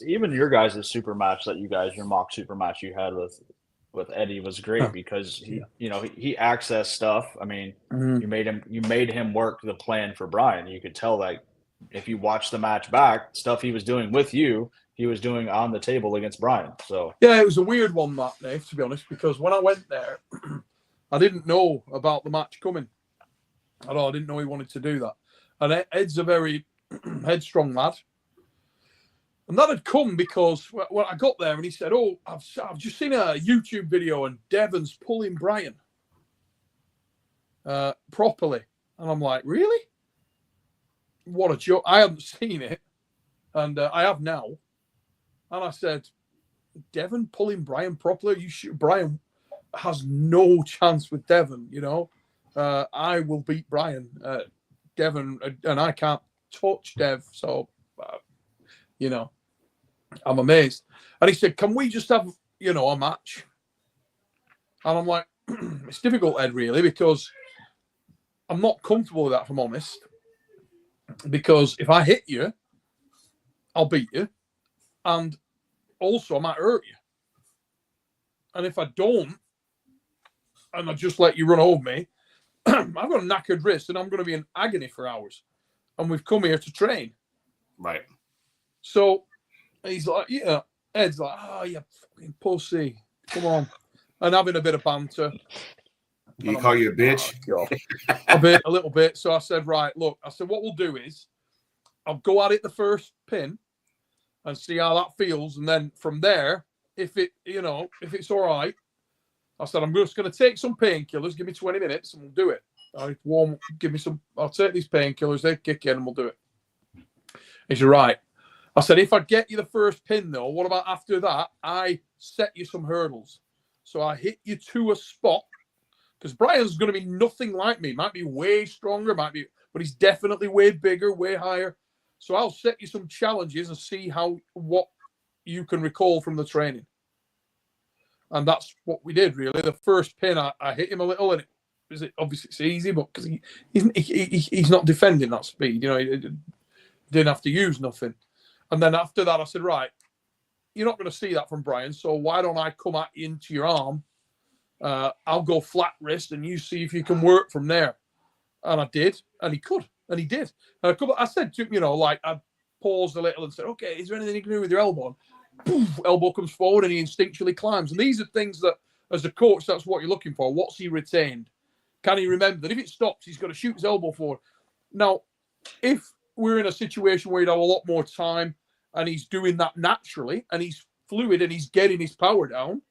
super match that your mock super match you had with Eddie was great because he accessed stuff. I mean, you made him work the plan for Brian. You could tell that if you watch the match back, stuff he was doing with you, he was doing on the table against Brian. So yeah, it was a weird one, that, Dave, to be honest, because when I went there, I didn't know about the match coming. I didn't know he wanted to do that. And Ed's a very headstrong lad. And that had come because when I got there and he said, "Oh, I've just seen a YouTube video and Devon's pulling Brian properly." And I'm like, "Really? What a joke." I hadn't seen it. And I have now. And I said, "Devon pulling Brian properly? Brian has no chance with Devon, you know. I will beat Brian. Devon, and I can't touch Dev. So, you know, I'm amazed." And he said, "Can we just have, a match?" And I'm like, it's difficult, Ed, really, because I'm not comfortable with that, if I'm honest. Because if I hit you, I'll beat you. And also, I might hurt you. And if I don't, and I just let you run over me, I've got a knackered wrist and I'm going to be in agony for hours. And we've come here to train. Right. So he's like, yeah. Ed's like, "Oh, you fucking pussy. Come on." And having a bit of banter. He call you a bitch? Oh, a little bit. So I said, "Right, look," I said, "what we'll do is I'll go at it the first pin and see how that feels. And then from there, if it's all right," I said, "I'm just going to take some painkillers. Give me 20 minutes and we'll do it. I'll take these painkillers. They kick in and we'll do it." He said, "Right." I said, "If I get you the first pin, though, what about after that? I set you some hurdles. So I hit you to a spot, because Brian's going to be nothing like me. Might be way stronger, but he's definitely way bigger, way higher. So I'll set you some challenges and see what you can recall from the training." And that's what we did, really. The first pin, I hit him a little, and obviously it's easy, but because he's not defending that speed, he didn't have to use nothing. And then after that, I said, "Right, you're not going to see that from Brian, so why don't I come into your arm? I'll go flat wrist, and you see if you can work from there." And I did, and he could, and he did. And I said to him, I paused a little and said, "Okay, is there anything you can do with your elbow?" And poof, elbow comes forward, and he instinctually climbs. And these are things that, as a coach, that's what you're looking for. What's he retained? Can he remember that if it stops, he's got to shoot his elbow forward? Now, if we're in a situation where he'd have a lot more time, and he's doing that naturally, and he's fluid, and he's getting his power down,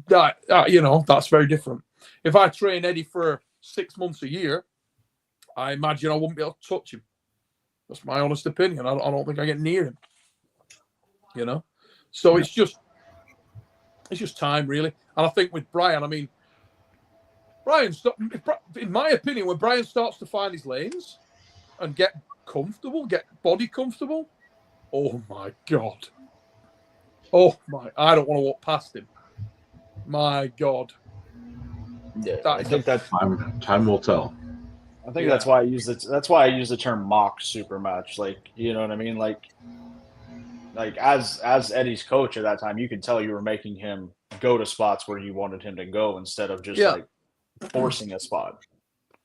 that's very different. If I train Eddie for 6 months a year, I imagine I wouldn't be able to touch him. That's my honest opinion. I don't think I get near him. So it's just time, really. And I think with Brian, in my opinion, when Brian starts to find his lanes and get comfortable, get body comfortable, oh my God. I don't want to walk past him. My God. Yeah, I think that time will tell. I think that's why I use it. That's why I use the term mock super match. Like, you know what I mean? Like as Eddie's coach at that time, you could tell you were making him go to spots where you wanted him to go instead of just like forcing a spot.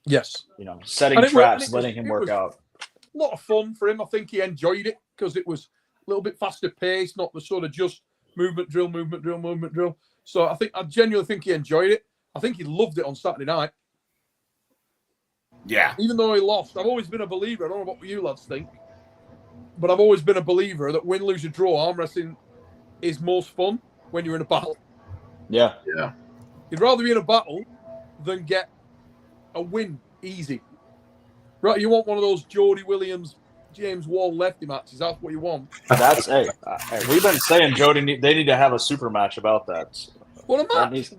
Yes. Setting traps, letting him work out. A lot of fun for him. I think he enjoyed it because it was a little bit faster paced, not the sort of just movement drill. So I genuinely think he enjoyed it. I think he loved it on Saturday night. Yeah. Even though he lost, I've always been a believer. I don't know what you lads think, but I've always been a believer that win, lose, or draw, arm wrestling is most fun when you're in a battle. Yeah. Yeah. You'd rather be in a battle than get a win easy. Right? You want one of those Jody Williams, James Wall lefty matches. That's what you want. That's we've been saying Jody. They need to have a super match about that. What a match!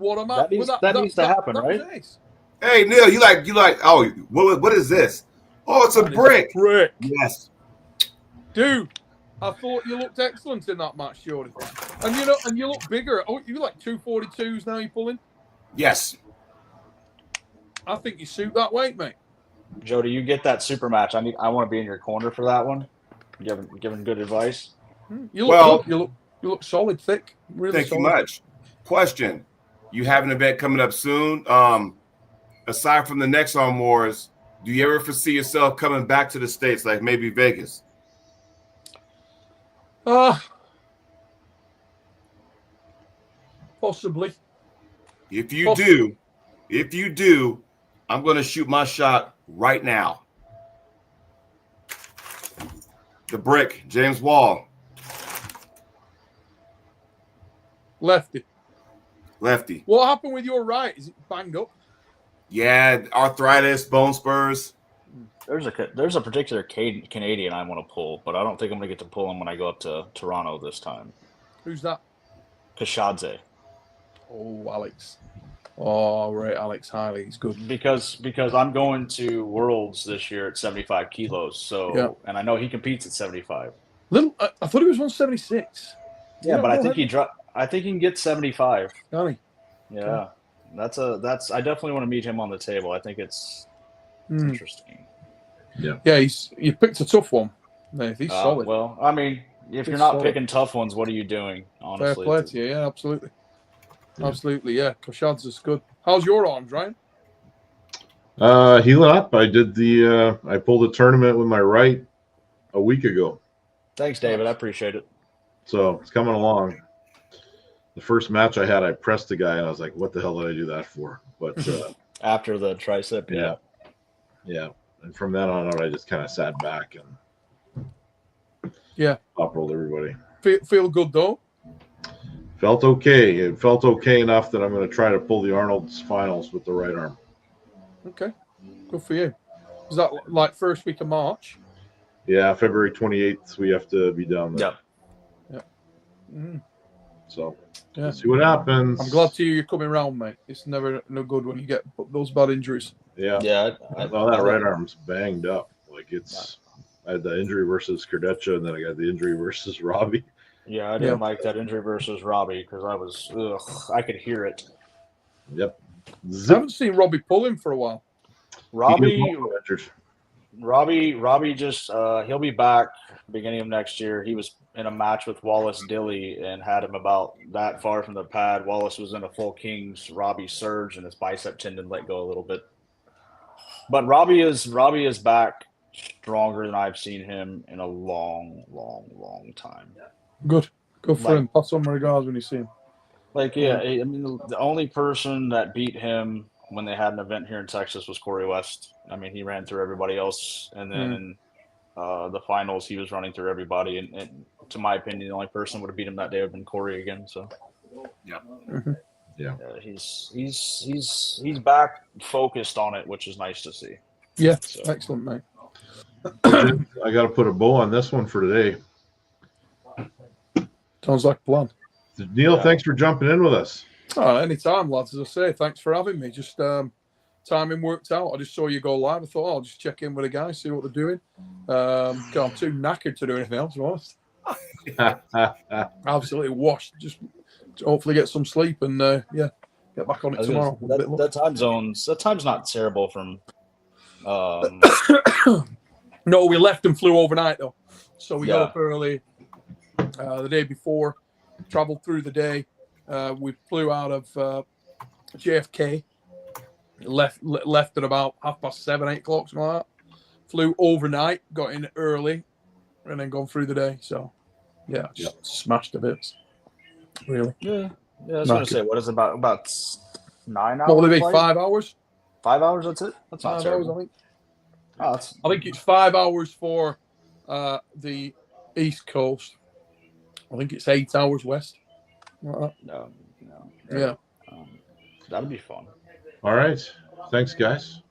That needs to happen, right? Hey Neil, you like? Oh, what is this? Oh, it's a brick. Brick. Yes, dude. I thought you looked excellent in that match, Jody. And you look bigger. Oh, you like 242s now. You pulling? Yes. I think you suit that weight, mate. Joe, do you get that super match? I want to be in your corner for that one. Giving good advice. You look solid, thick. Really thank solid. you much. Question: you have an event coming up soon. Aside from the next Arm Wars, do you ever foresee yourself coming back to the States, like maybe Vegas? Possibly. If you do, I'm going to shoot my shot right now. The Brick, James Wall. Lefty. Lefty. What happened with your right? Is it banged up? Yeah, arthritis, bone spurs. There's a particular Canadian I want to pull, but I don't think I'm going to get to pull him when I go up to Toronto this time. Who's that? Kashadze. Oh, Alex. Oh, right, Alex Hiley. He's good. Because I'm going to Worlds this year at 75 kilos. So, yeah. And I know he competes at 75. I thought he was 176. Yeah, but I think I think he can get 75. Can he? Yeah. Okay. I definitely want to meet him on the table. I think it's interesting. Yeah. Yeah, you picked a tough one. He's solid. Well, I mean, if you're not picking tough ones, what are you doing? Honestly. Fair play to you. Yeah, absolutely. Absolutely, yeah. Koshadze is good. How's your arms, Ryan? Healing up. I did I pulled a tournament with my right a week ago. Thanks, David. I appreciate it. So it's coming along. The first match I had, I pressed a guy, and I was like, "What the hell did I do that for?" But after the tricep, yeah. And from then on out, I just kind of sat back and top rolled everybody. Feel good though. Felt okay. It felt okay enough that I'm going to try to pull the Arnold's finals with the right arm. Okay, good for you. Is that like first week of March? Yeah, February 28th, we have to be down there. Yeah. So, see what happens. I'm glad to hear you're coming around, mate. It's never no good when you get those bad injuries. Yeah. Yeah. Well, that right arm's banged up. Like I had the injury versus Kurdecha, and then I got the injury versus Robbie. Yeah, I didn't like that injury versus Robbie because I could hear it. Yep. I haven't seen Robbie pull him for a while. Robbie just he'll be back beginning of next year. He was in a match with Wallace Dilly and had him about that far from the pad. Wallace was in a full Kings. Robbie surged and his bicep tendon let go a little bit. But Robbie is back stronger than I've seen him in a long, long, long time. Good for him. Pass on my regards when you see him. I mean, the only person that beat him when they had an event here in Texas was Corey West. I mean, he ran through everybody else, and then in the finals, he was running through everybody. And to my opinion, the only person would have beat him that day would have been Corey again. So, he's back focused on it, which is nice to see. Yeah, so. Excellent, mate. I got to put a bow on this one for today. Sounds like a plan. Neil, thanks for jumping in with us. Oh, anytime, lads. As I say, thanks for having me. Just timing worked out. I just saw you go live. I thought, I'll just check in with the guys, see what they're doing. I'm too knackered to do anything else, to be honest. Absolutely washed. Just hopefully get some sleep and get back on it tomorrow. That time's not terrible from. No, we left and flew overnight though, so we got up early the day before. Traveled through the day. We flew out of JFK. Left at about 7:30, 8 o'clock, something like that. Flew overnight, got in early, and then gone through the day. So, just smashed a bit. Really? Yeah. I was going to say, what is it, about 9 hours? What would it be? 5 hours? 5 hours. That's it. That's not 5 terrible. hours, I think. I think it's 5 hours for the East Coast. I think it's 8 hours west. No. Yeah. That'll be fun. All right. Thanks, guys.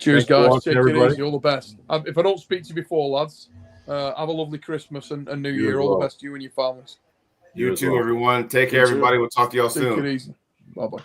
Cheers, guys. Take it easy. All the best. If I don't speak to you before, lads, have a lovely Christmas and New Year. All the best to you and your families. You too, everyone. Take care, everybody. We'll talk to y'all soon. Take it easy. Bye-bye.